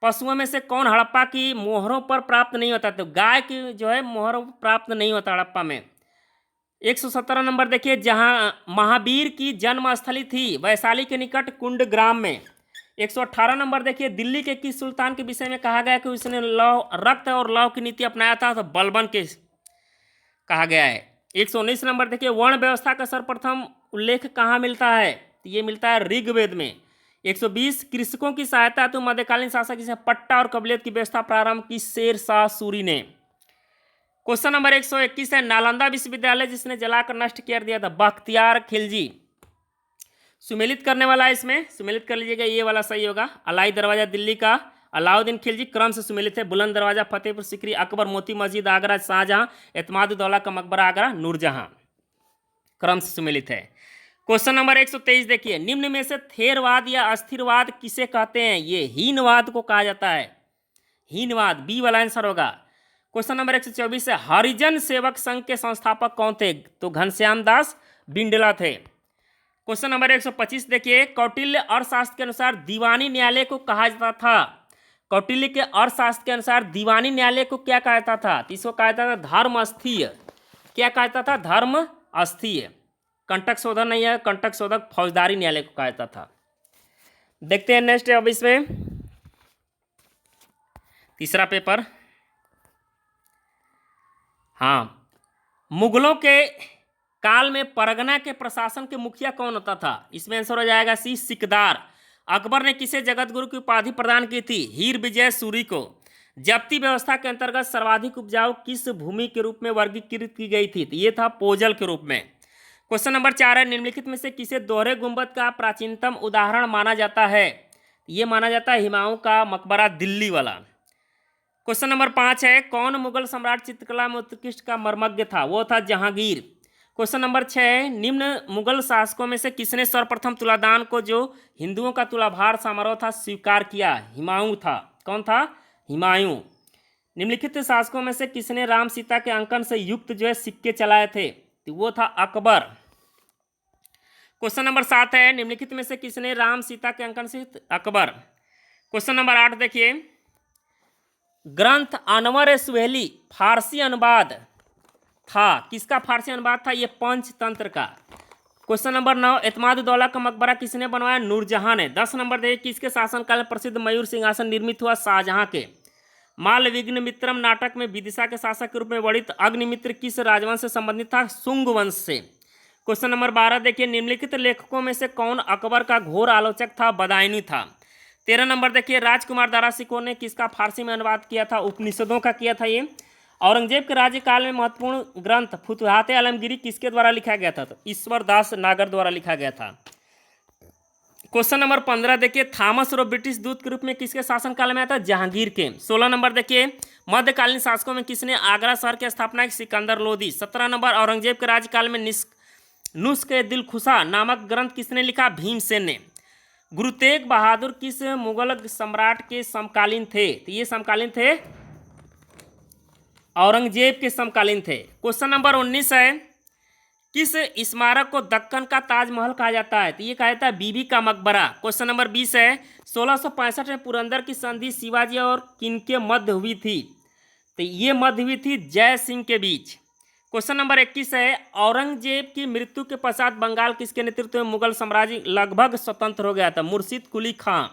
पशुओं में से कौन हड़प्पा की मोहरों पर प्राप्त नहीं होता? तो गाय की जो है मोहरों प्राप्त नहीं होता हड़प्पा में। 117 नंबर देखिए, जहां महावीर की जन्मस्थली थी वैशाली के निकट कुंडग्राम में। 118 नंबर देखिए, दिल्ली के किस सुल्तान के विषय में कहा गया कि उसने लौ रक्त और लौ की नीति अपनाया था? तो बलबन के कहा गया है। 119 नंबर देखिए, वर्ण व्यवस्था का सर्वप्रथम उल्लेख कहाँ मिलता है? तो ये मिलता है ऋग्वेद में। 120, कृषकों की सहायता तो मध्यकालीन शासक जिसे पट्टा और कबलियत की व्यवस्था प्रारंभ की शेर शाह सूरी ने। क्वेश्चन नंबर 121 है, नालंदा विश्वविद्यालय जिसने जलाकर नष्ट कर दिया था? बख्तियार खिलजी। सुमेलित करने वाला है इसमें, सुमेलित कर लीजिएगा, ये वाला सही होगा। अलाई दरवाजा दिल्ली का अलाउद्दीन खिलजी क्रम से सुमेलित है। बुलंद दरवाजा फतेहपुर सीकरी, अकबर, मोती मस्जिद आगरा शाहजहां, एतमादुद्दौला का मकबरा आगरा नूरजहां, क्रम से सुमेलित है। क्वेश्चन नंबर 123 देखिए, निम्न में से थेरवाद या अस्थिरवाद किसे कहते हैं? ये हीनवाद को कहा जाता है, हीनवाद, बी वाला आंसर होगा। क्वेश्चन नंबर 124 है, हरिजन सेवक संघ के संस्थापक कौन थे? तो घनश्याम दास बिंडला थे। क्वेश्चन नंबर 125 देखिए, कौटिल्य अर्थशास्त्र के अनुसार दीवानी न्यायालय को कहा जाता था? कौटिल्य के अर्थशास्त्र के अनुसार दीवानी न्यायालय को क्या कहा जाता था? तो इसको कहा जाता था धर्मस्थीय। क्या कहा जाता था? धर्मस्थीय। कंटक शोधक नहीं है, कंटक शोधक फौजदारी न्यायालय को कहा जाता था। देखते हैं नेक्स्ट अब इसमें तीसरा पेपर। हाँ, मुगलों के काल में परगना के प्रशासन के मुखिया कौन होता था? इसमें आंसर हो जाएगा सी, सिकदार। अकबर ने किसे जगत गुरु की उपाधि प्रदान की थी? हीर विजय सूरी को। जब्ती व्यवस्था के अंतर्गत सर्वाधिक उपजाऊ किस भूमि के रूप में वर्गीकृत की गई थी? तो ये था पोजल के रूप में। क्वेश्चन नंबर 4 है, निम्नलिखित में से किसे दोहरे गुंबद का प्राचीनतम उदाहरण माना जाता है? ये माना जाता है हुमायूं का मकबरा दिल्ली वाला। क्वेश्चन नंबर 5 है, कौन मुगल सम्राट चित्रकला में उत्कृष्ट का मर्मज्ञ था? वो था जहांगीर। क्वेश्चन नंबर 6 है, निम्न मुगल शासकों में से किसने सर्वप्रथम तुलादान को जो हिंदुओं का तुलाभार समारोह था स्वीकार किया? हुमायूं था। कौन था? हुमायूं। निम्नलिखित शासकों में से किसने राम सीता के अंकन से युक्त जो है सिक्के चलाए थे? तो वो था अकबर। क्वेश्चन नंबर 7 है, निम्नलिखित में से किसने राम सीता के अंकन से? अकबर। क्वेश्चन नंबर 8 देखिए, ग्रंथ अनवर सुहेली फारसी अनुवाद था, किसका फारसी अनुवाद था? ये पंचतंत्र का। क्वेश्चन नंबर 9, एतमादुद्दौला का मकबरा किसने बनवाया? नूरजहां ने। 10 नंबर देखिए, किसके शासनकाल में प्रसिद्ध मयूर सिंहासन निर्मित हुआ? शाहजहां के। मालविघ्न मित्रम नाटक में विदिशा के शासक के रूप में वर्णित अग्निमित्र किस राजवंश से संबंधित था? शुंग वंश से। क्वेश्चन नंबर 12 देखिए, निम्नलिखित लेखकों में से कौन अकबर का घोर आलोचक था? बदायूं था। 13 नंबर देखिए, राजकुमार दारा शिकोह ने किसका फारसी में अनुवाद किया था? उपनिषदों का किया था ये। औरंगजेब के राज्यकाल में महत्वपूर्ण ग्रंथ फुतुहात आलमगीरी किसके द्वारा लिखा गया था? तो ईश्वर दास नागर द्वारा लिखा गया था। क्वेश्चन नंबर 15 देखिए, थॉमस रो ब्रिटिश दूत के रूप में किसके शासनकाल में आया था? जहांगीर के। 16 नंबर देखिए, मध्यकालीन शासकों में किसने आगरा शहर की स्थापना की? सिकंदर लोदी। 17 नंबर, औरंगजेब के राज्यकाल में नुस्ख ए दिल खुशा नामक ग्रंथ किसने लिखा? भीमसेन ने। गुरु तेग बहादुर किस मुगल सम्राट के समकालीन थे? तो ये समकालीन थे औरंगजेब के समकालीन थे। क्वेश्चन नंबर 19 है, किस स्मारक को दक्कन का ताजमहल कहा जाता है? तो ये कहा जाता है बीबी का मकबरा। क्वेश्चन नंबर 20 है, 1665 में पुरंदर की संधि शिवाजी और किनके मध्य हुई थी? तो ये मध्य हुई थी जय सिंह के बीच। क्वेश्चन नंबर 21 है, औरंगजेब की मृत्यु के पश्चात बंगाल किसके नेतृत्व में मुगल साम्राज्य लगभग स्वतंत्र हो गया था? मुर्शिद कुली खां।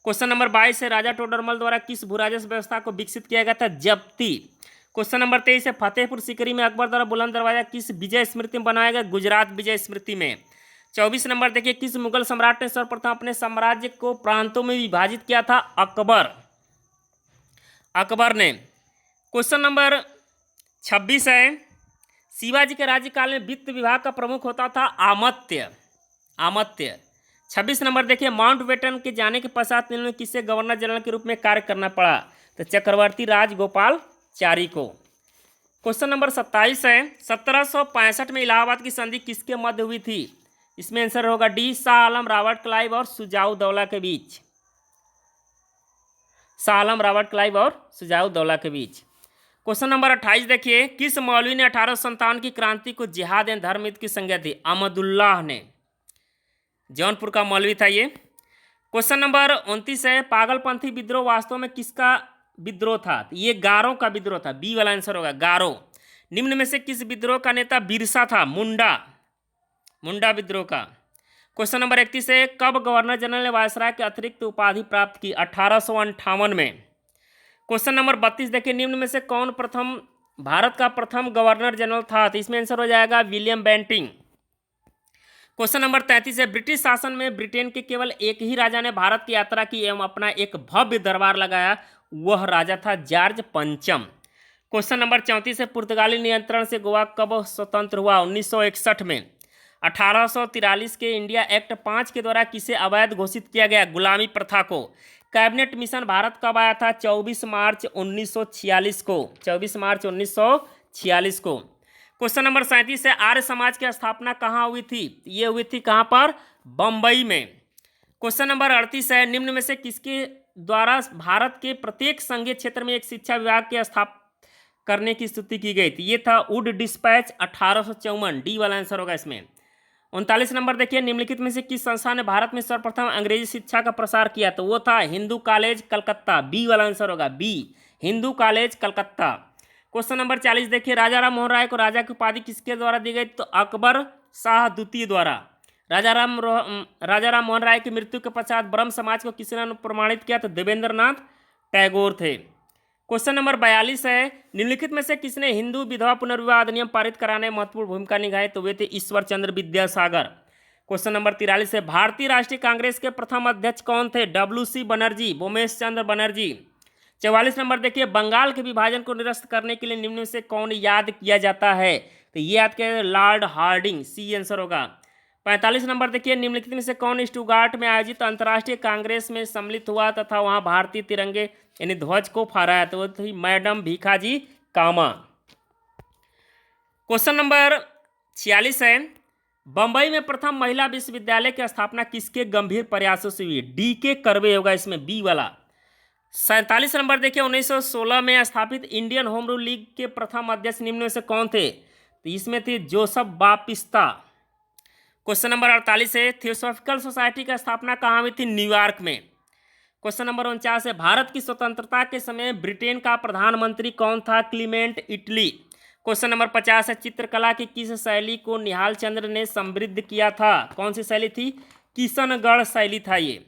क्वेश्चन नंबर 22 है, राजा टोडरमल द्वारा किस भूराजस्व व्यवस्था को विकसित किया गया था? जब्ती। क्वेश्चन नंबर 23 है, फतेहपुर सीकरी में अकबर द्वारा बुलंद दरवाजा किस विजय स्मृति में बनाया गया? गुजरात विजय स्मृति में। 24 नंबर देखिए, किस मुगल सम्राट ने सर्वप्रथम अपने साम्राज्य को प्रांतों में विभाजित किया था? अकबर, अकबर ने। क्वेश्चन नंबर 26 है, शिवाजी के राज्यकाल में वित्त विभाग का प्रमुख होता था? आमत्य, आमत्य। 26 नंबर देखिए, माउंटबेटन के जाने के पश्चात इन्होंने किसे गवर्नर जनरल के रूप में कार्य करना पड़ा? तो चक्रवर्ती राजगोपालचारी को। क्वेश्चन नंबर 27 है, 1765 में इलाहाबाद की संधि किसके मध्य हुई थी? इसमें आंसर होगा D, Shah Alam, Robert Clive और शुजाउद्दौला के बीच। शाह आलम, रॉबर्ट क्लाइव और शुजाउद्दौला के बीच। क्वेश्चन नंबर 28 देखिए, किस मौलवी ने 1857 की क्रांति को जिहाद एवं धर्मयुद्ध की संज्ञा दी? अहमदुल्लाह ने, जौनपुर का मौलवी था ये। क्वेश्चन नंबर 29 है, पागलपंथी विद्रोह वास्तव में किसका विद्रोह था? ये गारों का विद्रोह था, बी वाला आंसर होगा गारो। निम्न में से किस विद्रोह का नेता बिरसा था? मुंडा, मुंडा विद्रोह का। क्वेश्चन नंबर 31 है, कब गवर्नर जनरल ने वायसराय के अतिरिक्त उपाधि प्राप्त की? 1858 में। क्वेश्चन नंबर 32 देखिए, निम्न में से कौन प्रथम भारत का प्रथम गवर्नर जनरल था? तो इसमें आंसर हो जाएगा विलियम बेंटिंग। क्वेश्चन नंबर 33 है, ब्रिटिश शासन में ब्रिटेन के केवल एक ही राजा ने भारत की यात्रा की एवं अपना एक भव्य दरबार लगाया, वह राजा था जॉर्ज पंचम। क्वेश्चन नंबर 34 है, पुर्तगाली नियंत्रण से गोवा कब स्वतंत्र हुआ? 1961 में। 1843 के इंडिया एक्ट 5 के द्वारा किसे अवैध घोषित किया गया? गुलामी प्रथा को। कैबिनेट मिशन भारत कब आया था? 24 मार्च 1946 को, 24 मार्च 1946 को। क्वेश्चन नंबर 37 है, आर्य समाज की स्थापना कहाँ हुई थी? ये हुई थी कहाँ पर? बम्बई में। क्वेश्चन नंबर 38 है, निम्न में से किसके द्वारा भारत के प्रत्येक संघीय क्षेत्र में एक शिक्षा विभाग की स्थापना करने की स्तुति की गई थी? ये था वुड डिस्पैच 1854, डी वाला आंसर होगा इसमें। 39 नंबर देखिए, निम्नलिखित में से किस संस्था ने भारत में सर्वप्रथम अंग्रेजी शिक्षा का प्रसार किया? तो वो था हिंदू कॉलेज कलकत्ता, बी वाला आंसर होगा B, Hindu College Calcutta. Question number 40 देखिए, राजा राम मोहन राय को राजा की उपाधि किसके द्वारा दी गई? तो अकबर शाह द्वितीय द्वारा। राजा राम मोहन राय की मृत्यु के पश्चात ब्रह्म समाज को किसने प्रमाणित किया? तो देवेंद्रनाथ टैगोर थे। क्वेश्चन नंबर 42 है, निम्नलिखित में से किसने हिंदू विधवा पुनर्विवाह अधिनियम पारित कराने में महत्वपूर्ण भूमिका निभाई? तो वे थे ईश्वर चंद्र विद्यासागर। क्वेश्चन नंबर 43 है, भारतीय राष्ट्रीय कांग्रेस के प्रथम अध्यक्ष कौन थे? WC बनर्जी, भूमेश चंद्र बनर्जी। 44 नंबर देखिए, बंगाल के विभाजन को निरस्त करने के लिए निम्न में से कौन याद किया जाता है? तो ये याद किया लॉर्ड हार्डिंग, सी आंसर होगा। 45 नंबर देखिए, निम्नलिखित में से कौन स्टुगार्ट में आयोजित अंतर्राष्ट्रीय कांग्रेस में सम्मिलित हुआ तथा वहां भारतीय तिरंगे यानी ध्वज को फहराया? तो वो थी मैडम भीखाजी कामा। क्वेश्चन नंबर 46 है, बंबई में प्रथम महिला विश्वविद्यालय की स्थापना किसके गंभीर प्रयासों से हुई? DK कर्वे होगा इसमें, बी वाला। 47 नंबर देखिए, 1916 में स्थापित इंडियन होम रूल लीग के प्रथम अध्यक्ष निम्न में से कौन थे? तो इसमें थे जोसेफ बापिस्ता। क्वेश्चन नंबर 48 है, थियोसॉफिकल सोसाइटी की स्थापना कहाँ हुई थी? न्यूयॉर्क में। क्वेश्चन नंबर 49 है, भारत की स्वतंत्रता के समय ब्रिटेन का प्रधानमंत्री कौन था? Clement Italy. क्वेश्चन नंबर 50 है, चित्रकला की किस शैली को निहाल चंद्र ने समृद्ध किया था? कौन सी शैली थी? किशनगढ़ शैली था ये।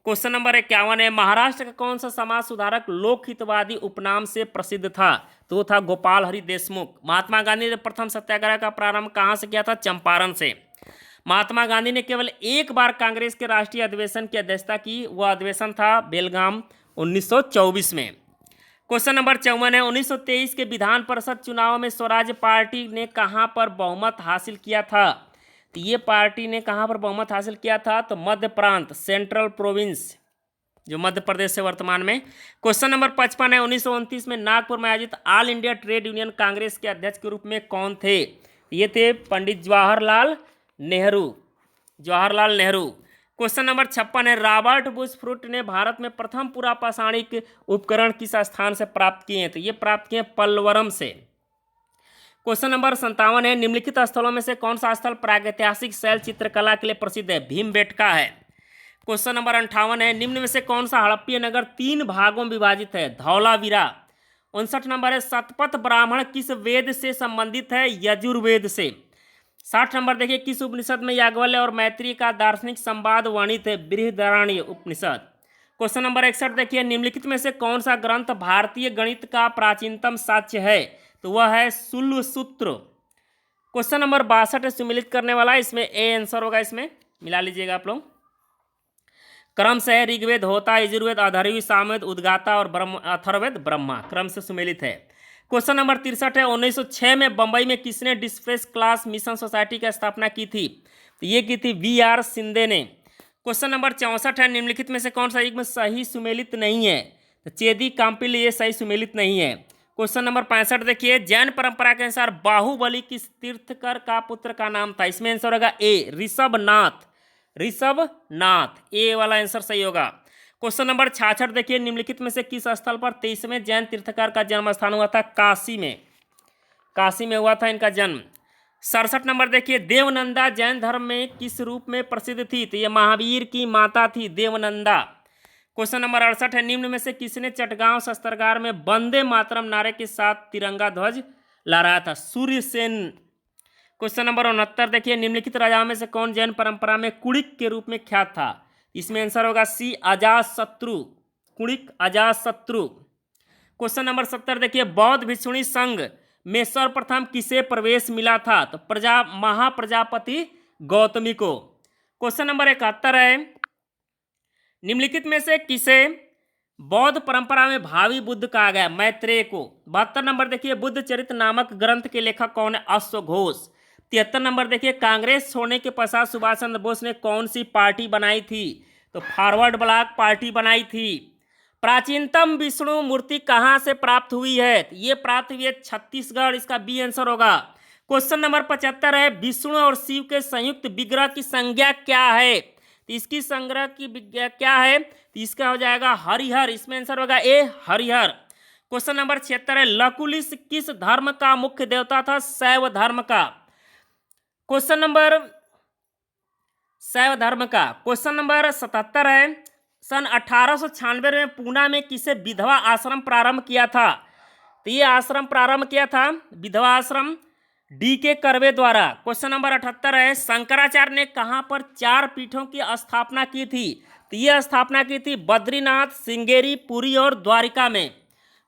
क्वेश्चन नंबर 51 है, महाराष्ट्र का कौन सा समाज सुधारक लोकहितवादी उपनाम से प्रसिद्ध था? तो वो था गोपाल हरि देशमुख। महात्मा गांधी ने प्रथम सत्याग्रह का प्रारंभ कहाँ से किया था? चंपारण से। महात्मा गांधी ने केवल एक बार कांग्रेस के राष्ट्रीय अधिवेशन की अध्यक्षता की, वह अधिवेशन था बेलगाम 1924 में। क्वेश्चन नंबर 54 है, 1923 के विधान परिषद चुनाव में स्वराज पार्टी ने कहां पर बहुमत हासिल किया था? तो ये पार्टी ने कहां पर बहुमत हासिल किया था? तो मध्य प्रांत, सेंट्रल प्रोविंस, जो मध्य प्रदेश है वर्तमान में। क्वेश्चन नंबर 55 है, 1929 में नागपुर में आयोजित all India trade union Congress के अध्यक्ष के रूप में कौन थे? ये थे पंडित जवाहरलाल नेहरू, जवाहरलाल नेहरू। क्वेश्चन नंबर 56 है, रॉबर्ट बुश फ्रूट ने भारत में प्रथम पूरा पाषाणिक उपकरण किस स्थान से प्राप्त किए हैं? तो ये प्राप्त किए पल्वरम से। क्वेश्चन नंबर 57 है, निम्नलिखित स्थलों में से कौन सा स्थल प्रागैतिहासिक शैल चित्रकला के लिए प्रसिद्ध है? भीमबेटका है। क्वेश्चन नंबर 58 है, निम्न में से कौन सा हड़प्पीय नगर 3 भागों में विभाजित है? धौलावीरा। 59 नंबर है, शतपथ ब्राह्मण किस वेद से संबंधित है? यजुर्वेद से। 60 नंबर देखिए, किस उपनिषद में याज्ञवल्क्य और मैत्री का दार्शनिक संवाद वर्णित है? बृहदारण्यक उपनिषद। क्वेश्चन नंबर 61 देखिए, निम्नलिखित में से कौन सा ग्रंथ भारतीय गणित का प्राचीनतम साक्ष्य है? तो वह है शूलसूत्र। क्वेश्चन नंबर 62 है सुमेलित करने वाला, इसमें ए आंसर होगा, इसमें मिला लीजिएगा आप लोग। क्रम से है ऋग्वेद, होता, यजुर्वेद, अथर्ववेद, सामवेद, उद्गाता और अथर्ववेद ब्रह्मा, क्रम से सुमेलित है। क्वेश्चन नंबर 63 है, 1906 में बंबई में किसने डिस्ट्रेस क्लास मिशन सोसाइटी की स्थापना की थी? तो ये की थी वी.आर. शिंदे ने। क्वेश्चन नंबर 64 है, निम्नलिखित में से कौन सा युग्म सही सुमेलित नहीं है? तो चेदी काम्पिल ये सही सुमेलित नहीं है। क्वेश्चन नंबर 65 देखिए, जैन परंपरा के अनुसार बाहुबली किस तीर्थकर का पुत्र का नाम था? इसमें आंसर होगा ए ऋषभनाथ, ऋषभनाथ, ए वाला आंसर सही होगा। क्वेश्चन नंबर 66 देखिए, निम्नलिखित में से किस स्थल पर 23वें जैन तीर्थकर का जन्म स्थान हुआ था? काशी में, काशी में हुआ था इनका जन्म। 67 नंबर देखिए, देवनंदा जैन धर्म में किस रूप में प्रसिद्ध थी? तो ये महावीर की माता थी देवनंदा। क्वेश्चन नंबर 68 है, निम्न में से किसने चटगांव शस्त्रागार में वंदे मातरम नारे के साथ तिरंगा ध्वज लहराया था? सूर्यसेन। क्वेश्चन नंबर 69 देखिए, निम्नलिखित राजाओं में से कौन जैन परंपरा में कुणिक के रूप में ख्यात था? इसमें आंसर होगा सी अजातशत्रु, कुणिक अजातशत्रु। क्वेश्चन नंबर 70 देखिए, बौद्ध भिक्षुणी संघ में सर्वप्रथम किसे प्रवेश मिला था? तो महाप्रजापति गौतमी को। क्वेश्चन नंबर 71 है, निम्नलिखित में से किसे बौद्ध परंपरा में भावी बुद्ध कहा गया? मैत्रेय को। 72 नंबर देखिए, बुद्ध चरित्र नामक ग्रंथ के लेखक कौन है? अश्वघोष। 73 नंबर देखिए, कांग्रेस छोड़ने के पश्चात सुभाष चंद्र बोस ने कौन सी पार्टी बनाई थी? तो फॉरवर्ड ब्लॉक पार्टी बनाई थी। प्राचीनतम विष्णु मूर्ति कहाँ से प्राप्त हुई है? तो ये प्राप्त हुई है छत्तीसगढ़, इसका बी आंसर होगा। क्वेश्चन नंबर 75 है, विष्णु और शिव के संयुक्त विग्रह की संज्ञा क्या है? तो इसकी संग्रह की क्या है? तो इसका हो जाएगा हरिहर, इसमें आंसर होगा ए हरिहर। क्वेश्चन नंबर 76 है, लकुलिश किस धर्म का मुख्य देवता था? शैव धर्म का। क्वेश्चन नंबर शैव धर्म का। क्वेश्चन नंबर 77 है, सन 1896 में पूना में किसे विधवा आश्रम प्रारंभ किया था? तो ये आश्रम प्रारंभ किया था विधवा आश्रम डी.के. कर्वे द्वारा। क्वेश्चन नंबर 78 है, शंकराचार्य ने कहां पर 4 पीठों की स्थापना की थी? तो ये स्थापना की थी बद्रीनाथ, श्रृंगेरी, पुरी और द्वारिका में।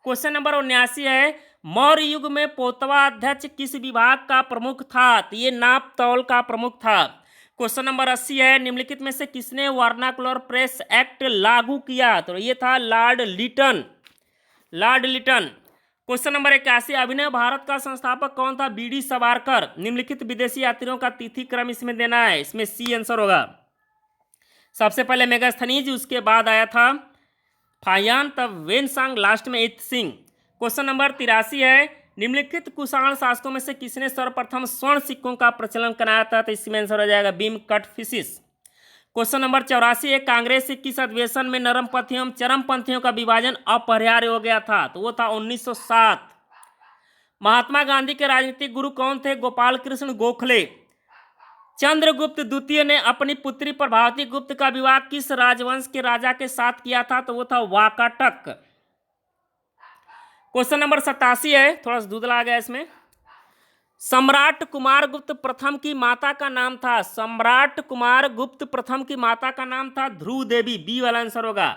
क्वेश्चन नंबर 79 है, मौर्य युग में पोतवा अध्यक्ष किस विभाग का प्रमुख था? तो ये नाप तौल का प्रमुख था। क्वेश्चन नंबर 80 है, निम्नलिखित में से किसने वर्नाकुलर प्रेस एक्ट लागू किया? तो ये था Lord Lytton, Lord Lytton. Question number 81, Abhinav Bharat का संस्थापक कौन था? बी.डी. सावरकर। निम्नलिखित विदेशी यात्रियों का तिथि क्रम इसमें देना है, इसमें सी आंसर होगा। सबसे पहले मेगास्थनीज, उसके बाद आया था फायान, तब वेनसांग, लास्ट में इत सिंह। क्वेश्चन नंबर 83 है, निम्नलिखित कुषाण शासकों में से किसने सर्वप्रथम स्वर्ण सिक्कों का प्रचलन कराया था? तो इसमें आंसर हो जाएगा beam cut fishes. Question number 84 है, कांग्रेस के किस अधिवेशन में नरमपंथियों एवं चरमपंथियों का विभाजन अपरिहार्य हो गया था? तो वो था 1907। महात्मा गांधी के राजनीतिक गुरु कौन थे? गोपाल कृष्ण गोखले। चंद्रगुप्त द्वितीय ने अपनी पुत्री प्रभावती गुप्त का विवाह किस राजवंश के राजा के साथ किया था? तो वो था वाकाटक। क्वेश्चन नंबर 87 है, थोड़ा सा धुंधला आ गया इसमें। सम्राट कुमार गुप्त प्रथम की माता का नाम था? सम्राट कुमार गुप्त प्रथम की माता का नाम था ध्रुव देवी, बी वाला आंसर होगा।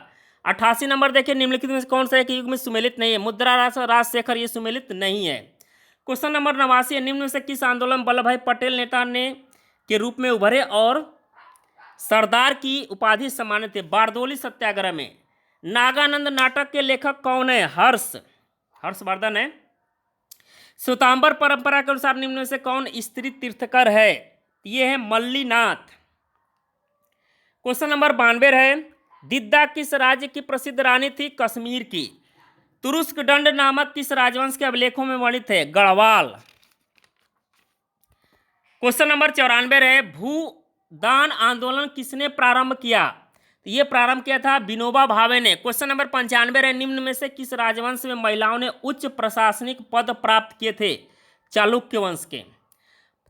88 नंबर देखिए, निम्नलिखित में कौन सा एक युग में सुमेलित नहीं है? मुद्रा राज राजशेखर, ये सुमेलित नहीं है। क्वेश्चन नंबर 89 है, निम्न में से किस आंदोलन वल्लभ भाई पटेल नेता ने के रूप में उभरे और सरदार की उपाधि सम्मानित थे? बारदोली सत्याग्रह में। नागानंद नाटक के लेखक कौन है? हर्षवर्धन है। श्वेतांबर परंपरा के अनुसार निम्न में से कौन स्त्री तीर्थकर है? ये है मल्लीनाथ। क्वेश्चन नंबर 92 है, दिद्दा किस राज्य की प्रसिद्ध रानी थी? कश्मीर की। तुरुस्क दंड नामक किस राजवंश के अभिलेखों में वर्णित है? गढ़वाल। क्वेश्चन नंबर 94 है, भूदान आंदोलन किसने प्रारंभ किया? तो ये प्रारंभ किया था विनोबा भावे ने। क्वेश्चन नंबर 95 है, निम्न में से किस राजवंश में महिलाओं ने उच्च प्रशासनिक पद प्राप्त किए थे? चालुक्य वंश के।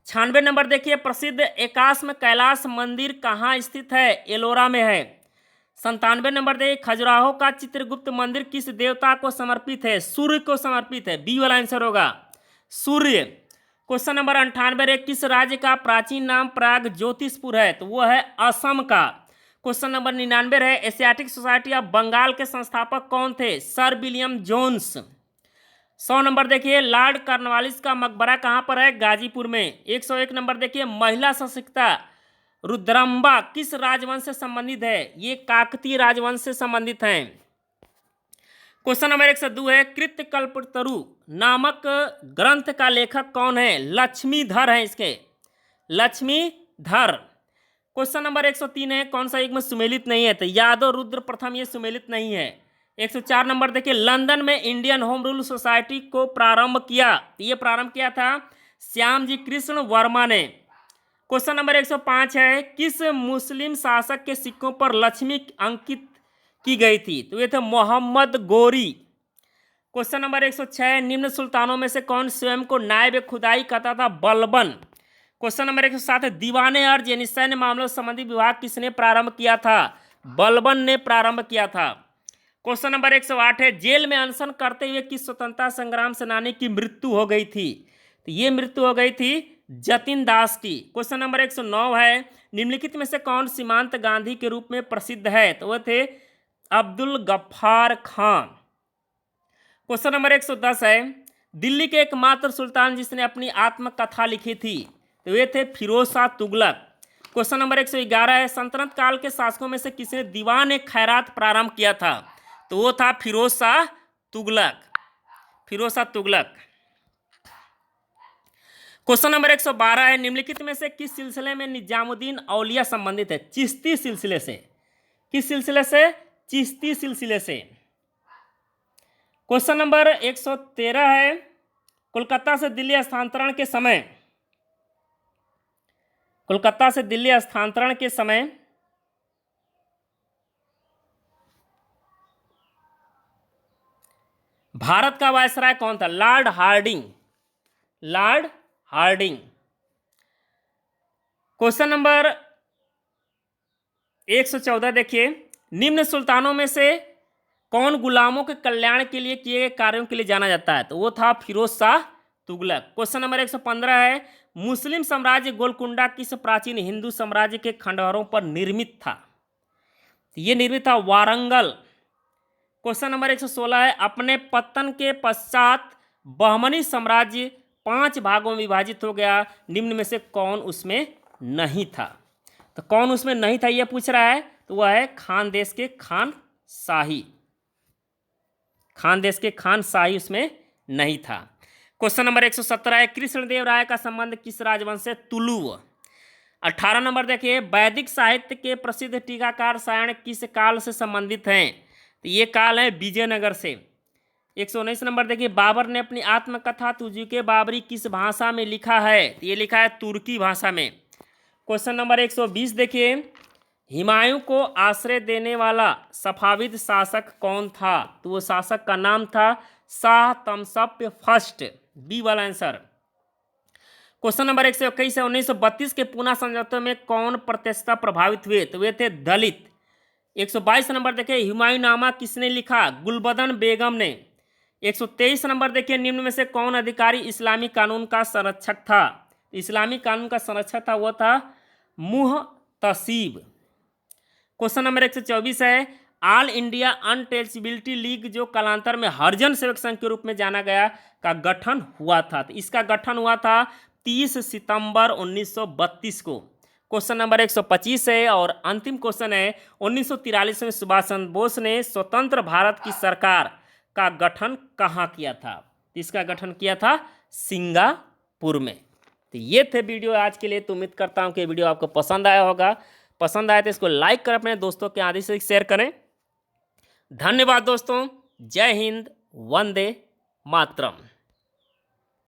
96 नंबर देखिए, प्रसिद्ध एकाश्म कैलाश मंदिर कहाँ स्थित है? एलोरा में है। 97 नंबर देखिए, खजुराहो का चित्रगुप्त मंदिर किस देवता को समर्पित है? सूर्य को समर्पित है, बी वाला आंसर होगा सूर्य। क्वेश्चन नंबर 98 है, किस राज्य का प्राचीन नाम प्राग ज्योतिषपुर है? तो वो है असम का। क्वेश्चन नंबर 99 है, एशियाटिक सोसाइटी ऑफ बंगाल के संस्थापक कौन थे? Sir William Jones. 100 नंबर देखिए, लॉर्ड कॉर्नवालिस का मकबरा कहाँ पर है? गाजीपुर में। 101 नंबर देखिए, महिला सशक्तिता रुद्रम्बा किस राजवंश से संबंधित है? ये काकतीय राजवंश से संबंधित हैं। क्वेश्चन नंबर 102 है, कृत्यकल्पतरु नामक ग्रंथ का लेखक कौन है? लक्ष्मीधर है इसके, लक्ष्मीधर। क्वेश्चन नंबर 103 है, कौन सा युग में सुमेलित नहीं है? तो यादव रुद्र प्रथम, ये सुमेलित नहीं है। 104 नंबर देखिए, लंदन में इंडियन होम रूल सोसाइटी को प्रारंभ किया, ये प्रारंभ किया था श्यामजी कृष्ण वर्मा ने। क्वेश्चन नंबर 105 है, किस मुस्लिम शासक के सिक्कों पर लक्ष्मी अंकित की गई थी? तो ये थे मोहम्मद गोरी। क्वेश्चन नंबर 106, निम्न सुल्तानों में से कौन स्वयं को नायब खुदाई कहता था? बलबन। क्वेश्चन नंबर 107 है, दीवाने अर्ज यानी सैन्य मामलों से संबंधित विभाग किसने प्रारंभ किया था? बलबन ने प्रारंभ किया था। क्वेश्चन नंबर 108 है, जेल में अनशन करते हुए किस स्वतंत्रता संग्राम सेनानी की मृत्यु हो गई थी? तो ये मृत्यु हो गई थी जतिन दास की। क्वेश्चन नंबर 109 है, निम्नलिखित में से कौन सीमांत गांधी के रूप में प्रसिद्ध है? तो वह थे अब्दुल गफ्फार खान। क्वेश्चन नंबर 110 है, दिल्ली के एकमात्र सुल्तान जिसने अपनी आत्मकथा लिखी थी? तो वे थे फिरोज शाह तुगलक। क्वेश्चन नंबर 111 है, सल्तनत काल के शासकों में से किसने दीवान खैरात प्रारंभ किया था? तो वो था फिरोज शाह तुगलक, फिरोज शाह तुगलक। क्वेश्चन नंबर 112 है, निम्नलिखित में से किस सिलसिले में निजामुद्दीन औलिया संबंधित है? चिश्ती सिलसिले से। किस सिलसिले से? चिश्ती सिलसिले से। क्वेश्चन नंबर 113 है, कोलकाता से दिल्ली स्थानांतरण के समय, कोलकाता से दिल्ली स्थानांतरण के समय भारत का वायसराय कौन था? Lord Hardinge, Lord Hardinge. Question number 114 देखिए, निम्न सुल्तानों में से कौन गुलामों के कल्याण के लिए किए गए कार्यों के लिए जाना जाता है? तो वो था फिरोज शाह तुगलक। क्वेश्चन नंबर 115 है, मुस्लिम साम्राज्य गोलकुंडा किस प्राचीन हिंदू साम्राज्य के खंडहरों पर निर्मित था? ये निर्मित था वारंगल। क्वेश्चन नंबर 116 है, अपने पतन के पश्चात बहमनी साम्राज्य 5 भागों में विभाजित हो गया, निम्न में से कौन उसमें नहीं था? तो कौन उसमें नहीं था ये पूछ रहा है, तो वह है खानदेश के खान शाही, खानदेश के खान शाही उसमें नहीं था। क्वेश्चन नंबर 117 है, कृष्णदेव राय का संबंध किस राजवंश से? तुलु। 18 नंबर देखिए, वैदिक साहित्य के प्रसिद्ध टीकाकार सायण किस काल से संबंधित हैं? तो ये काल है विजयनगर से। 119 नंबर देखिए, बाबर ने अपनी आत्मकथा तुजुके बाबरी किस भाषा में लिखा है? तो ये लिखा है तुर्की भाषा में। क्वेश्चन नंबर 120 देखिए, हुमायूं को आश्रय देने वाला सफाविद शासक कौन था? तो वो शासक का नाम था शाह तमसप फर्स्ट, बी वाला आंसर। क्वेश्चन नंबर 121 है, 1932 के पूना समझौते में कौन प्रत्यक्षता प्रभावित हुए? तो वे थे दलित। 122 नंबर देखिए, हुमायूंनामा किसने लिखा? गुलबदन बेगम ने। 123 नंबर देखिए, निम्न में से कौन अधिकारी इस्लामी कानून का संरक्षक था? इस्लामी कानून का संरक्षक था वो था मुहतसीब। क्वेश्चन नंबर 124 है, ऑल इंडिया अनटचेबिलिटी लीग जो कालांतर में हरिजन सेवक संघ के रूप में जाना गया का गठन हुआ था? तो इसका गठन हुआ था 30 सितंबर 1932 को। क्वेश्चन नंबर 125 है और अंतिम क्वेश्चन है, 1943 में सुभाष चंद्र बोस ने स्वतंत्र भारत की सरकार का गठन कहाँ किया था? इसका गठन किया था सिंगापुर में। तो ये थे वीडियो आज के लिए। तो उम्मीद करता हूँ कि वीडियो आपको पसंद आया होगा। पसंद आए तो इसको लाइक कर अपने दोस्तों के आदि से शेयर करें। धन्यवाद दोस्तों। जय हिंद, वंदे मातरम।